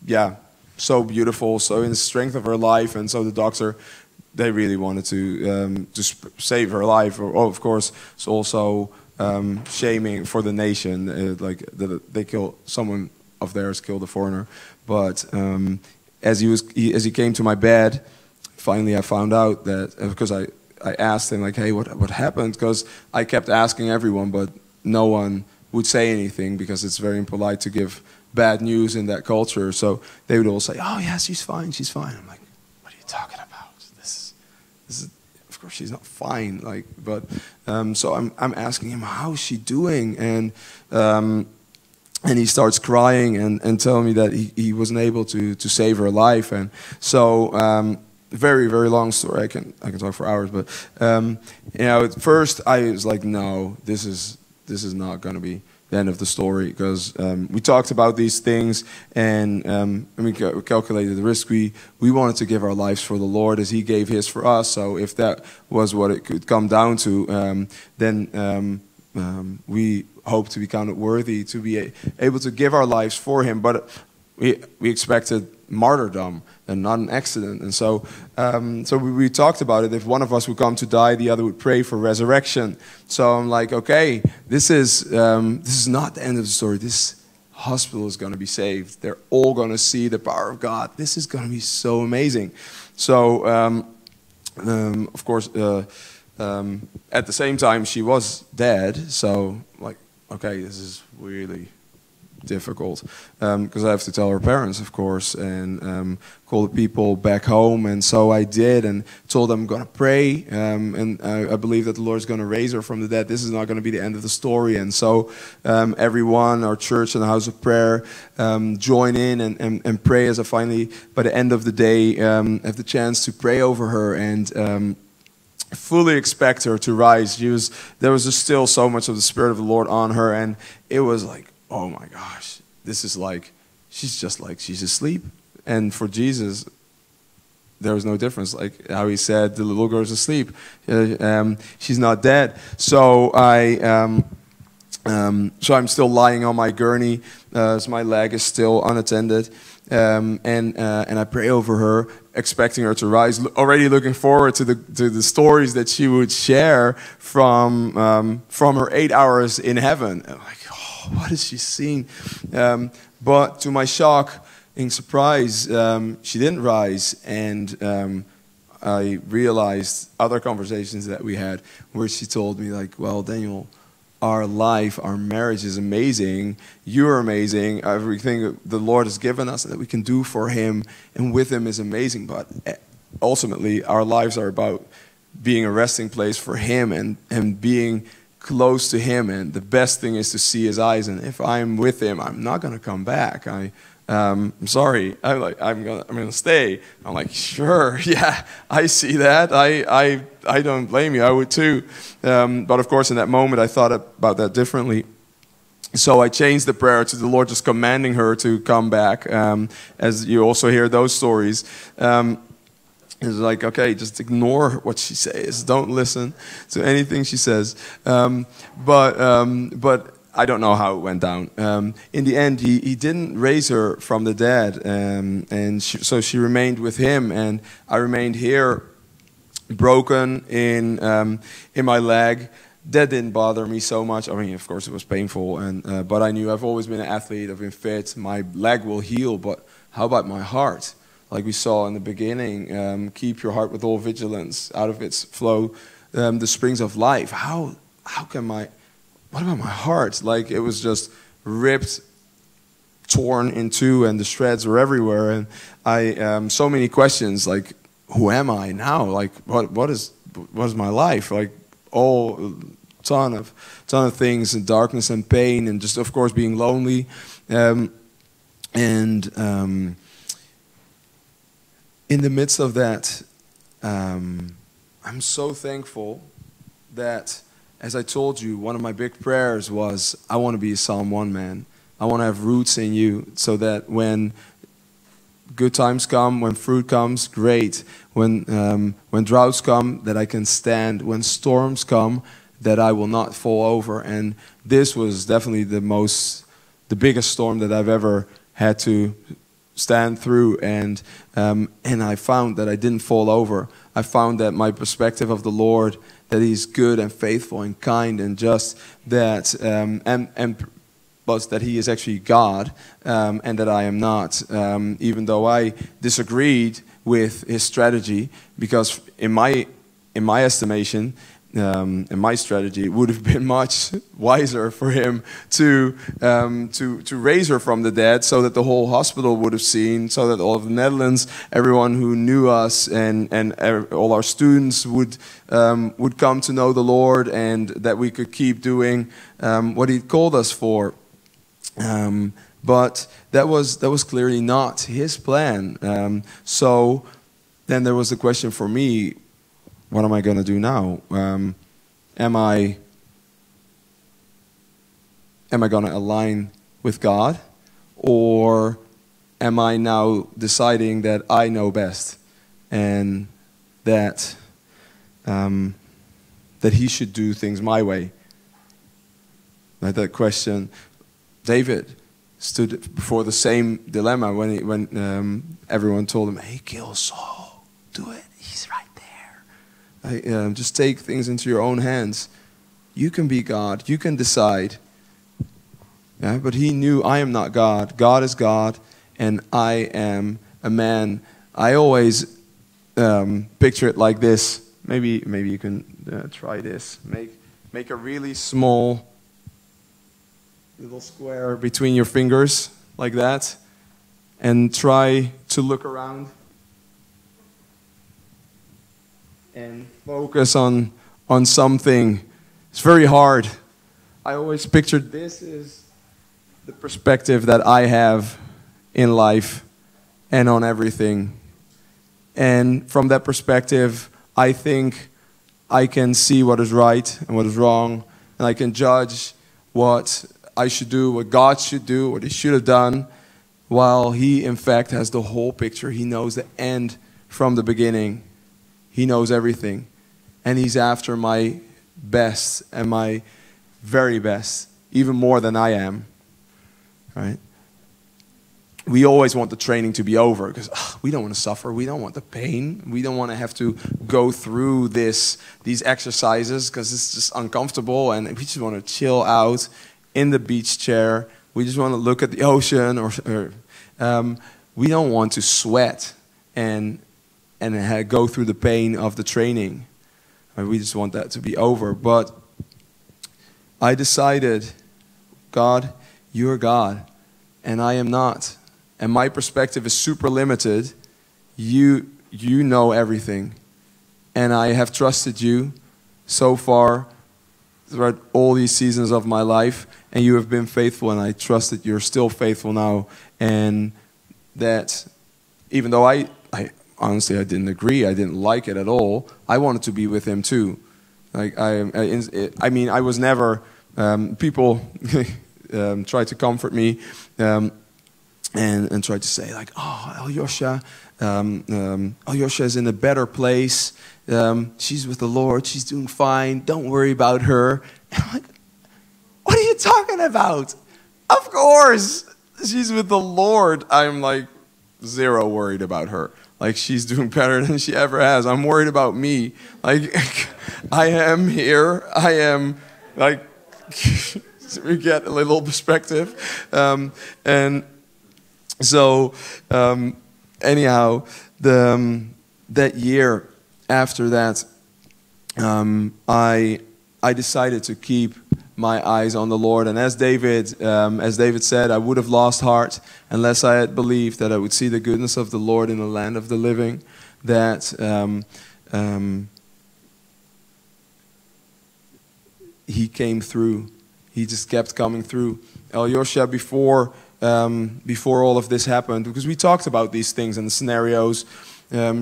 Yeah, so beautiful. So in the strength of her life, and so the doctor, they really wanted to save her life. Of course, it's also shaming for the nation, like they killed someone of theirs, killed a foreigner. But as he came to my bed, finally I found out that, because I asked him, like, hey, what happened? Because I kept asking everyone, but no one would say anything, because it's very impolite to give bad news in that culture. So they would all say, oh yeah, she's fine, she's fine. I'm like, what are you talking about? This is of course she's not fine. Like, but so I'm asking him, how's she doing? And he starts crying and telling me that he wasn't able to save her life. And so very, very long story. I can talk for hours, but at first I was like, no, this is not going to be the end of the story, because we talked about these things, and we calculated the risk. We wanted to give our lives for the Lord as He gave His for us. So if that was what it could come down to, then we hope to be counted worthy to be able to give our lives for Him. But we expected martyrdom and not an accident. And so we talked about it. If one of us would come to die, the other would pray for resurrection. So I'm like, okay, this is not the end of the story. This hospital is going to be saved. They're all going to see the power of God. This is going to be so amazing. So of course, at the same time, she was dead. So like, okay, this is really difficult, because I have to tell her parents, of course, and call the people back home. And so I did, and told them I'm going to pray, and I believe that the Lord is going to raise her from the dead. This is not going to be the end of the story. And so everyone, our church and the house of prayer, join in and pray, as I finally, by the end of the day, have the chance to pray over her and fully expect her to rise. There was just still so much of the Spirit of the Lord on her, and it was like, oh my gosh, this is like, she's asleep. And for Jesus, there was no difference. Like how He said, the little girl's asleep. She's not dead. So I'm still lying on my gurney, so my leg is still unattended. And I pray over her, expecting her to rise, already looking forward to the stories that she would share from her 8 hours in heaven. I'm like, what is she seeing? But to my shock and surprise, she didn't rise, and I realized other conversations that we had where she told me, like, well, Daniel, our life, our marriage is amazing, you're amazing, everything the Lord has given us that we can do for Him and with Him is amazing, but ultimately our lives are about being a resting place for him and being close to him. And the best thing is to see his eyes. And if I'm with him, I'm not going to come back. I'm sorry. I'm gonna stay. I'm like, sure, yeah, I see that. I don't blame you. I would too. But of course, in that moment, I thought about that differently. So I changed the prayer to the Lord just commanding her to come back. As you also hear those stories. It's like, okay, just ignore what she says. Don't listen to anything she says. But I don't know how it went down. In the end, he didn't raise her from the dead, so she remained with him, and I remained here, broken in my leg. That didn't bother me so much. I mean, of course, it was painful, but I knew I've always been an athlete. I've been fit. My leg will heal, but how about my heart? Like we saw in the beginning, keep your heart with all vigilance. Out of its flow, the springs of life. How can what about my heart? Like it was just ripped, torn in two, and the shreds were everywhere. And I so many questions. Like, who am I now? Like, what is my life? Like, ton of things, and darkness and pain, and just of course being lonely, in the midst of that, I'm so thankful that, as I told you, one of my big prayers was, I want to be a Psalm 1 man. I want to have roots in you, so that when good times come, when fruit comes, great. When droughts come, that I can stand. When storms come, that I will not fall over. And this was definitely the biggest storm that I've ever had to stand through. And I found that I didn't fall over. I found that my perspective of the Lord, that He's good and faithful and kind and just, that but that He is actually God, and that I am not. Even though I disagreed with His strategy, because in my estimation, and my strategy, it would have been much wiser for Him to raise her from the dead, so that the whole hospital would have seen, so that all of the Netherlands, everyone who knew us, and all our students would come to know the Lord, and that we could keep doing what He called us for. But that was clearly not His plan. So then there was the question for me: what am I going to do now? Am I going to align with God, or am I now deciding that I know best, and that He should do things my way? Like that question. David stood before the same dilemma when everyone told him, "Hey, kill Saul, do it. He's right there. Just take things into your own hands. You can be God. You can decide." Yeah, but he knew, I am not God. God is God, and I am a man. I always picture it like this. Maybe you can try this. Make a really small little square between your fingers, like that, and try to look around and focus on something. It's very hard. I always pictured this is the perspective that I have in life and on everything. And from that perspective, I think I can see what is right and what is wrong, and I can judge what I should do, what God should do, what He should have done, while He, in fact, has the whole picture. He knows the end from the beginning. He knows everything. And He's after my best and my very best, even more than I am. Right? We always want the training to be over, because we don't want to suffer. We don't want the pain. We don't want to have to go through these exercises, because it's just uncomfortable, and we just want to chill out in the beach chair. We just want to look at the ocean, or we don't want to sweat and go through the pain of the training. We just want that to be over. But I decided, God, you're God, and I am not. And my perspective is super limited. You know everything. and I have trusted you so far throughout all these seasons of my life, and you have been faithful, and I trust that you're still faithful now, and that even though I honestly, I didn't agree, I didn't like it at all, I wanted to be with him too. Like I mean, I was never, people tried to comfort me, and tried to say like, oh, Alyosha, Alyosha is in a better place. She's with the Lord. She's doing fine. Don't worry about her. And I'm like, what are you talking about? Of course, she's with the Lord. I'm like zero worried about her. Like, she's doing better than she ever has. I'm worried about me. Like, I am here. I am like, we get a little perspective, and so anyhow, that year after that, I decided to keep my eyes on the Lord. And as David said, I would have lost heart unless I had believed that I would see the goodness of the Lord in the land of the living. That he came through. He just kept coming through. Alyosha, before all of this happened, because we talked about these things and the scenarios,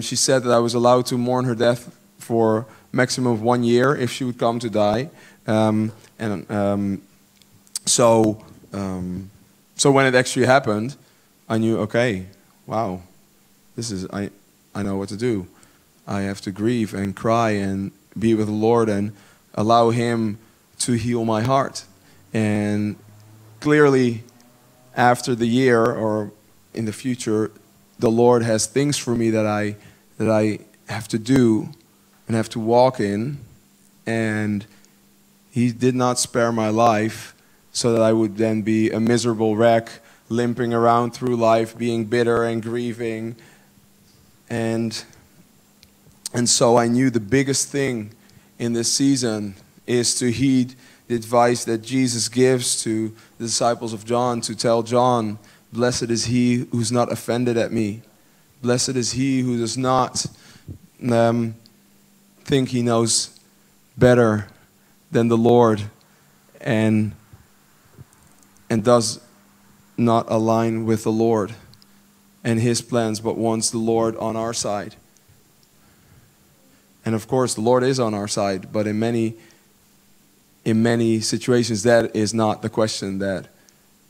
she said that I was allowed to mourn her death for maximum of 1 year if she would come to die. So when it actually happened, I knew, okay, wow, I know what to do. I have to grieve and cry and be with the Lord and allow Him to heal my heart. And clearly, after the year or in the future, the Lord has things for me that I have to do and have to walk in, and He did not spare my life so that I would then be a miserable wreck, limping around through life, being bitter and grieving. And so I knew the biggest thing in this season is to heed the advice that Jesus gives to the disciples of John, to tell John, blessed is he who's not offended at me. Blessed is he who does not think he knows better than the Lord and does not align with the Lord and His plans, but wants the Lord on our side. And of course, the Lord is on our side, but in many situations, that is not the question that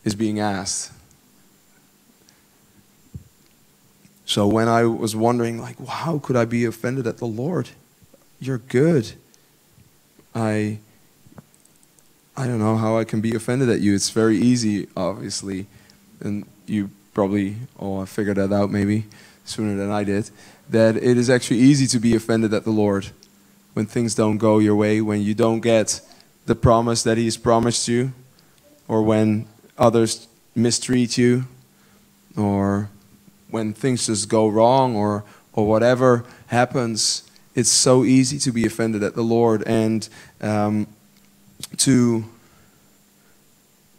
is being asked. So when I was wondering, like, well, how could I be offended at the Lord? You're good. I don't know how I can be offended at you. It's very easy, obviously. And you probably all figured that out maybe sooner than I did. That it is actually easy to be offended at the Lord when things don't go your way, when you don't get the promise that He's promised you, or when others mistreat you, or when things just go wrong, or whatever happens. It's so easy to be offended at the Lord and to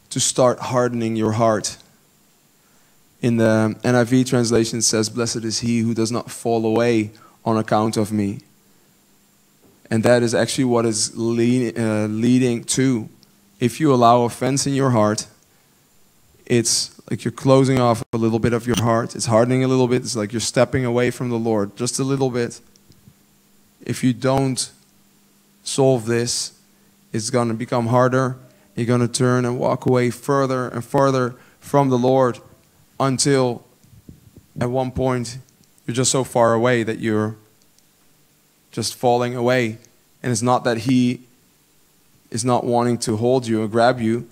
start hardening your heart. In the NIV translation it says, blessed is he who does not fall away on account of me. And that is actually what is leading to. If you allow offense in your heart, it's like you're closing off a little bit of your heart. It's hardening a little bit. It's like you're stepping away from the Lord just a little bit. If you don't solve this, it's going to become harder. You're going to turn and walk away further and further from the Lord until at one point you're just so far away that you're just falling away. And it's not that He is not wanting to hold you or grab you,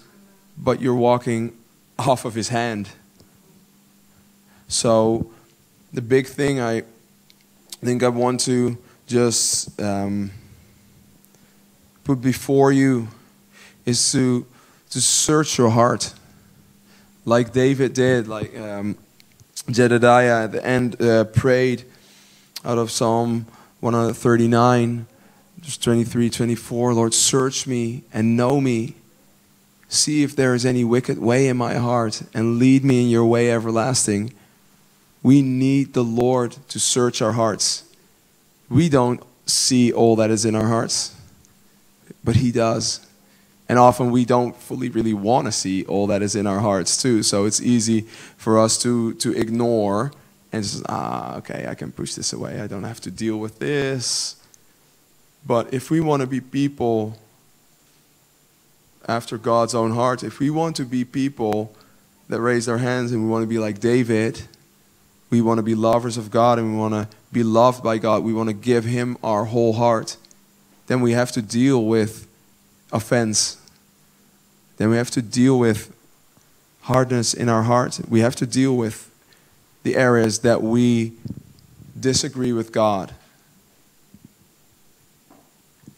but you're walking off of His hand. So the big thing I think I want to just put before you is to search your heart, like David did, like Jedediah at the end prayed out of Psalm 139, just 23, 24. Lord, search me and know me. See if there is any wicked way in my heart, and lead me in your way everlasting. We need the Lord to search our hearts. We don't see all that is in our hearts, but he does. And often we don't fully really want to see all that is in our hearts too. So it's easy for us to ignore and just, okay, I can push this away. I don't have to deal with this. But if we want to be people after God's own heart, if we want to be people that raise their hands and we want to be like David, we want to be lovers of God and we want to be loved by God, we want to give him our whole heart, then we have to deal with offense. Then we have to deal with hardness in our heart. We have to deal with the areas that we disagree with God.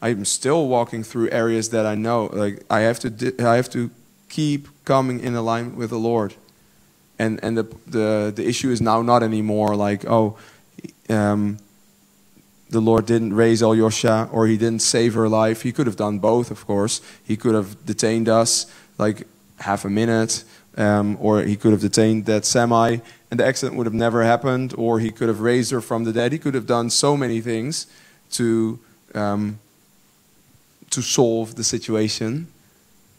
I'm still walking through areas that I know, like I have to keep coming in alignment with the Lord. And the issue is now not anymore like, the Lord didn't raise Alyosha or he didn't save her life. He could have done both, of course. He could have detained us like half a minute, or he could have detained that semi and the accident would have never happened, or he could have raised her from the dead. He could have done so many things to solve the situation,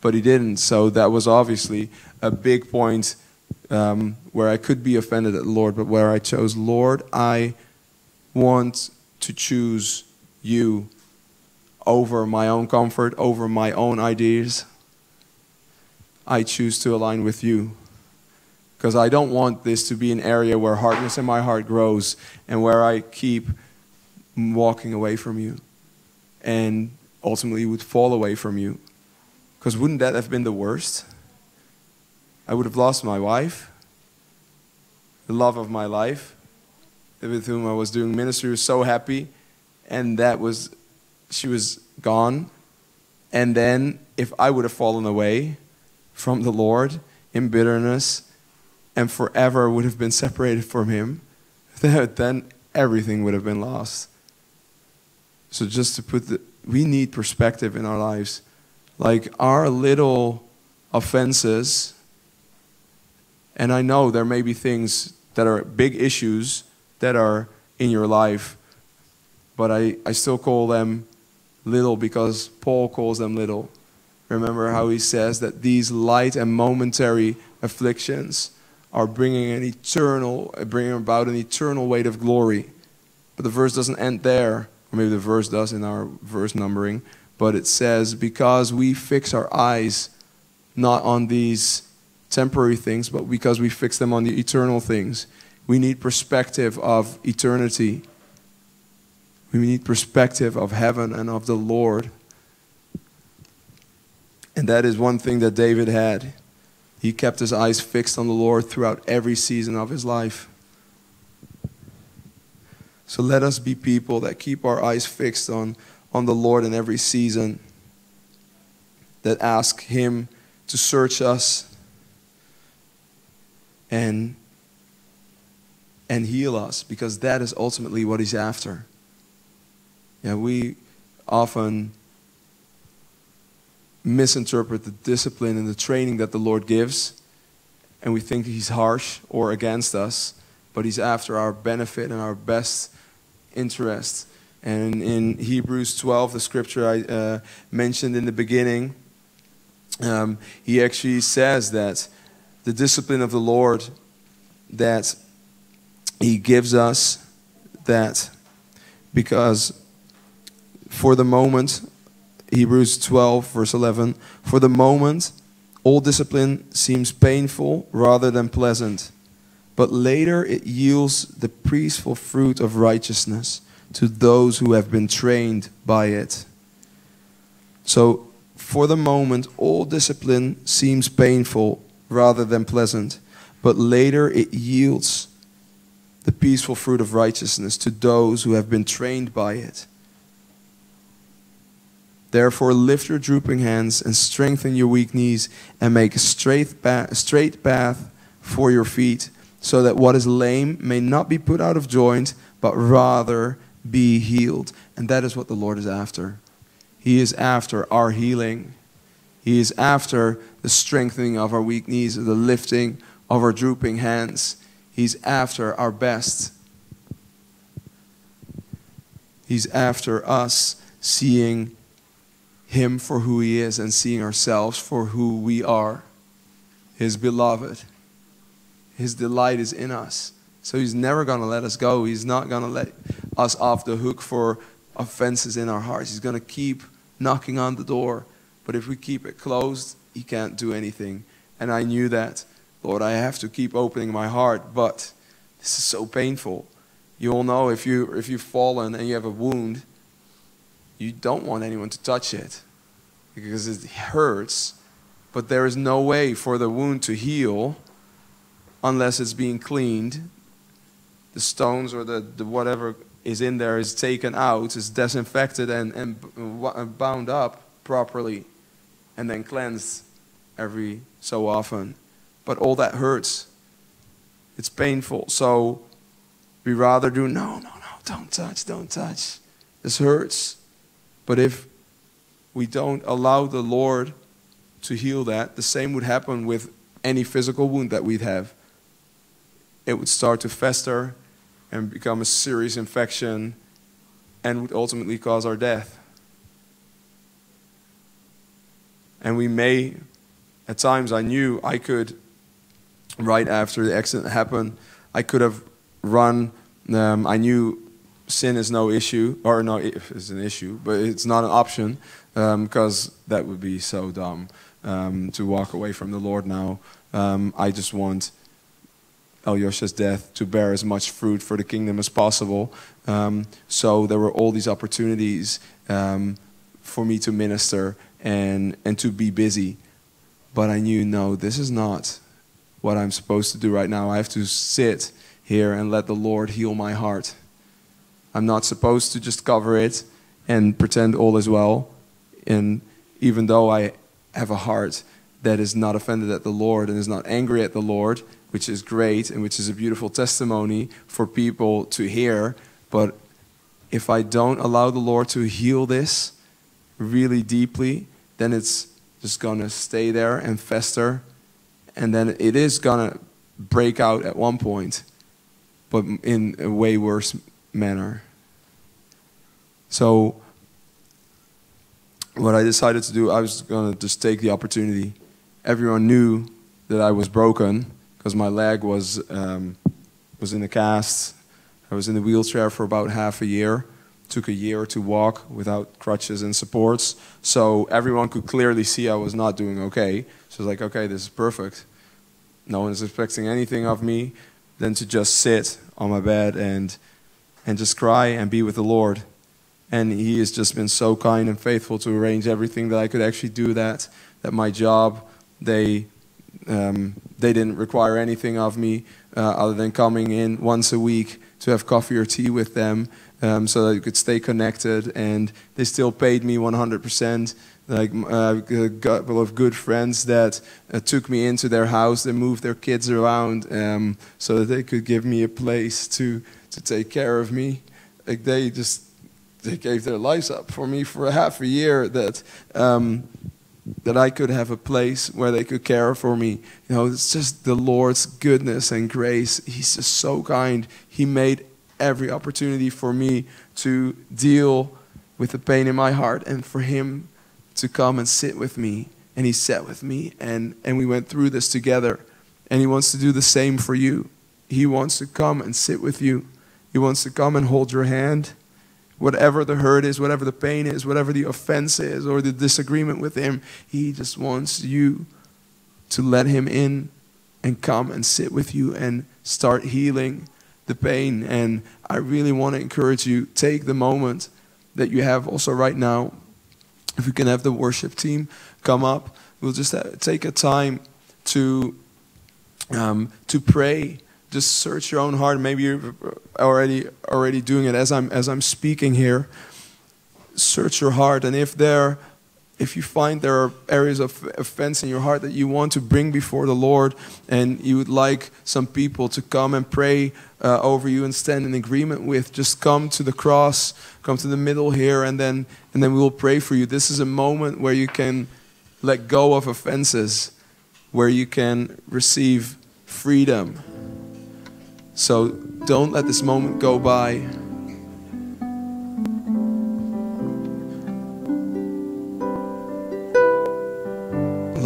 but he didn't. So that was obviously a big point where I could be offended at the Lord, but where I chose, Lord, I want to choose you over my own comfort, over my own ideas. I choose to align with you. Because I don't want this to be an area where hardness in my heart grows and where I keep walking away from you and ultimately would fall away from you. Because wouldn't that have been the worst? I would have lost my wife, the love of my life, with whom I was doing ministry, was so happy, and she was gone. And then if I would have fallen away from the Lord in bitterness and forever would have been separated from him, then everything would have been lost. So just to put we need perspective in our lives. Like our little offenses, and I know there may be things that are big issues that are in your life, but I still call them little because Paul calls them little. Remember how he says that these light and momentary afflictions are bringing about an eternal weight of glory. But the verse doesn't end there, or maybe the verse does in our verse numbering, but it says, because we fix our eyes not on these temporary things, but because we fix them on the eternal things. We need perspective of eternity. We need perspective of heaven and of the Lord. And that is one thing that David had. He kept his eyes fixed on the Lord throughout every season of his life. So let us be people that keep our eyes fixed on the Lord in every season, that ask him to search us and heal us, because that is ultimately what he's after. Yeah, we often misinterpret the discipline and the training that the Lord gives, and we think he's harsh or against us, but he's after our benefit and our best interest. And in Hebrews 12, the scripture I mentioned in the beginning, he actually says that the discipline of the Lord that he gives us, that because for the moment, Hebrews 12 verse 11, for the moment all discipline seems painful rather than pleasant, but later it yields the peaceful fruit of righteousness to those who have been trained by it. So for the moment all discipline seems painful rather than pleasant, but later it yields the peaceful fruit of righteousness to those who have been trained by it. Therefore lift your drooping hands and strengthen your weak knees and make a straight path for your feet, so that what is lame may not be put out of joint, but rather be healed. And that is what the Lord is after. He is after our healing. He is after the strengthening of our weak knees, the lifting of our drooping hands. He's after our best. He's after us seeing him for who he is and seeing ourselves for who we are, his beloved. His delight is in us. So he's never going to let us go. He's not going to let us off the hook for offenses in our hearts. He's going to keep knocking on the door. But if we keep it closed, he can't do anything. And I knew that. Lord, I have to keep opening my heart, but this is so painful. You all know if you've fallen and you have a wound, you don't want anyone to touch it because it hurts. But there is no way for the wound to heal unless it's being cleaned. The stones or the whatever is in there is taken out, is disinfected and bound up properly, and then cleansed every so often. But all that hurts. It's painful. So we rather do, no, don't touch. This hurts. But if we don't allow the Lord to heal that, the same would happen with any physical wound that we'd have. It would start to fester and become a serious infection and would ultimately cause our death. And we may, at times I knew I could, right after the accident happened, I could have run. I knew sin is no issue, or no, it's an issue, but it's not an option, because that would be so dumb to walk away from the Lord now. I just want Alyosha's death to bear as much fruit for the kingdom as possible. So there were all these opportunities for me to minister and to be busy. But I knew, no, this is not what I'm supposed to do right now. I have to sit here and let the Lord heal my heart. I'm not supposed to just cover it and pretend all is well. And even though I have a heart that is not offended at the Lord and is not angry at the Lord, which is great and which is a beautiful testimony for people to hear, but if I don't allow the Lord to heal this really deeply, then it's just going to stay there and fester, and then it is going to break out at one point, but in a way worse manner. So what I decided to do, I was going to just take the opportunity. Everyone knew that I was broken because my leg was in a cast. I was in the wheelchair for about half a year. Took a year to walk without crutches and supports. So everyone could clearly see I was not doing okay. So I was like, okay, this is perfect. No one is expecting anything of me than to just sit on my bed and just cry and be with the Lord. And he has just been so kind and faithful to arrange everything that I could actually do that. That my job, they didn't require anything of me other than coming in once a week to have coffee or tea with them, so that you could stay connected. And they still paid me 100%. Like a couple of good friends that took me into their house. They moved their kids around so that they could give me a place to take care of me. Like they gave their lives up for me for half a year, that I could have a place where they could care for me. You know, it's just the Lord's goodness and grace. He's just so kind. He made every opportunity for me to deal with the pain in my heart and for him to come and sit with me. And he sat with me and we went through this together. And he wants to do the same for you. He wants to come and sit with you. He wants to come and hold your hand. Whatever the hurt is, whatever the pain is, whatever the offense is or the disagreement with him, he just wants you to let him in and come and sit with you and start healing the pain. And I really want to encourage you, take the moment that you have also right now. If we can have the worship team come up, we'll just take a time to pray. Just search your own heart. Maybe you're already doing it as I'm speaking here. Search your heart, and if you find there are areas of offense in your heart that you want to bring before the Lord, and you would like some people to come and pray over you and stand in agreement with, just come to the cross, come to the middle here, and then we will pray for you. This is a moment where you can let go of offenses, where you can receive freedom. So don't let this moment go by.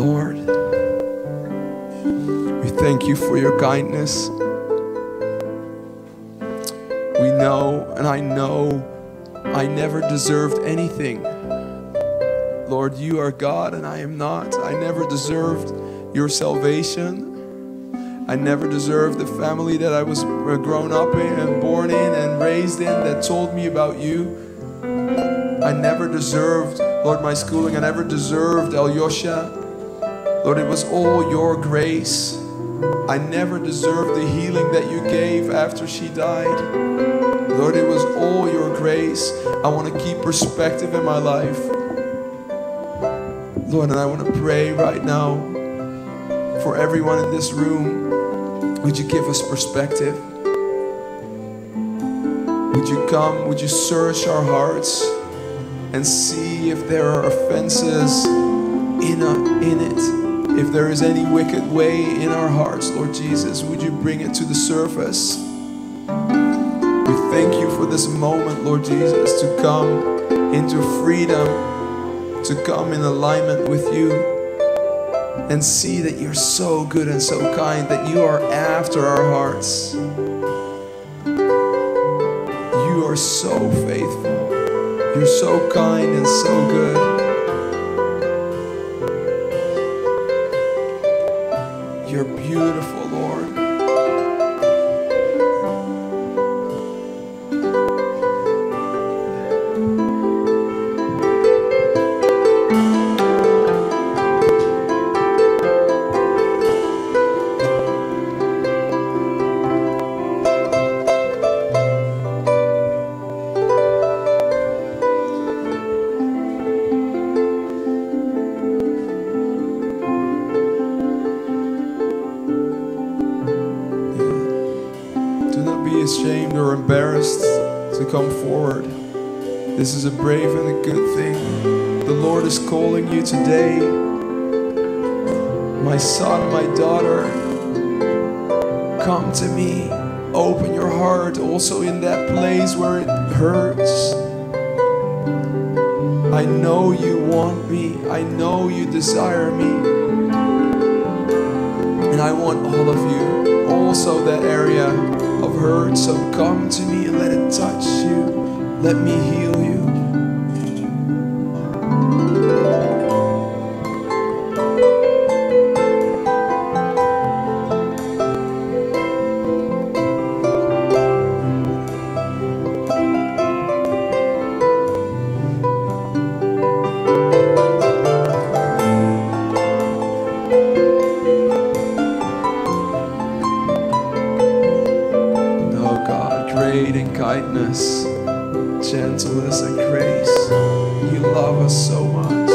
Lord. We thank you for your kindness. We know, and I know, I never deserved anything. Lord, you are God and I am not. I never deserved your salvation. I never deserved the family that I was grown up in and born in and raised in that told me about you. I never deserved, Lord, my schooling. I never deserved Alyosha. Lord, it was all your grace. I never deserved the healing that you gave after she died. Lord, it was all your grace. I want to keep perspective in my life. Lord, and I want to pray right now for everyone in this room. Would you give us perspective? Would you come, would you search our hearts and see if there are offenses in it? If there is any wicked way in our hearts, Lord Jesus, would you bring it to the surface? We thank you for this moment, Lord Jesus, to come into freedom, to come in alignment with you and see that you're so good and so kind, that you are after our hearts. You are so faithful. You're so kind and so good. You're beautiful, Lord. Ashamed or embarrassed to come forward. This is a brave and a good thing. The Lord is calling you today. My son, my daughter, come to me. Open your heart also in that place where it hurts. I know you want me. I know you desire me. And I want all of you. Also that area of hurt, so come to me and let it touch you. Let me heal you. Kindness, gentleness, and grace. You love us so much.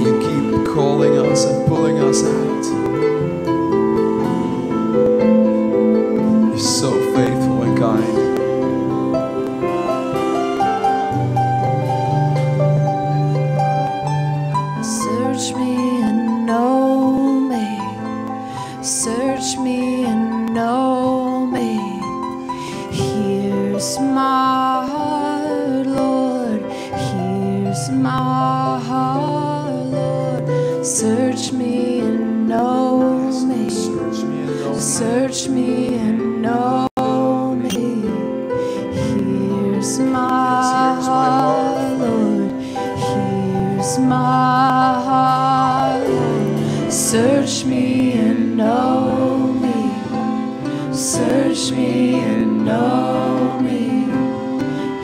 You keep calling us and pulling us out. You're so faithful and kind. Search me and know me. Search me and know me. Here's my heart, Lord. Here's my heart, Lord. Search me and know me. Search me and know me. Here's my heart, Lord. Here's my heart, Lord. Search me and know me. Search me and know me.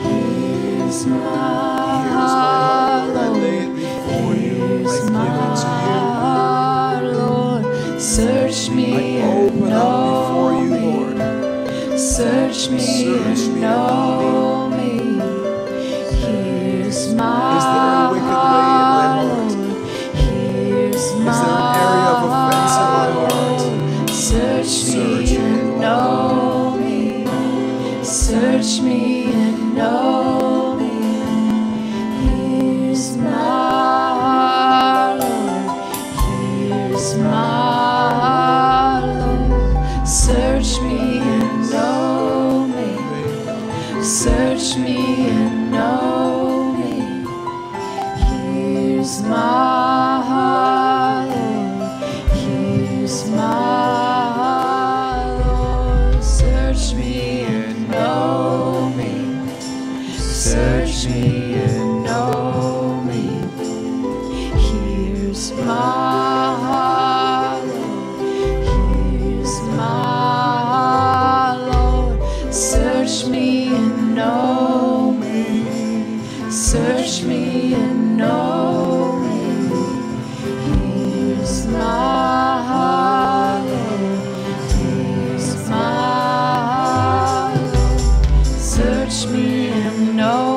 Here's my heart, Lord. Here's my heart, Lord. Search me and know me. Search me and know me. Here's my heart, Lord. Here's my heart. Search me and know me. Search me and know me. Here's my heart, Lord. Here's my heart, Lord. Search me and know me. Search me and know me. Here's my Search me and know me. Here's my heart, Lord. Here's my Lord. Search me and know me. Search me and know me. Here's my heart, Lord. Here's my heart, Lord. Search me and know me.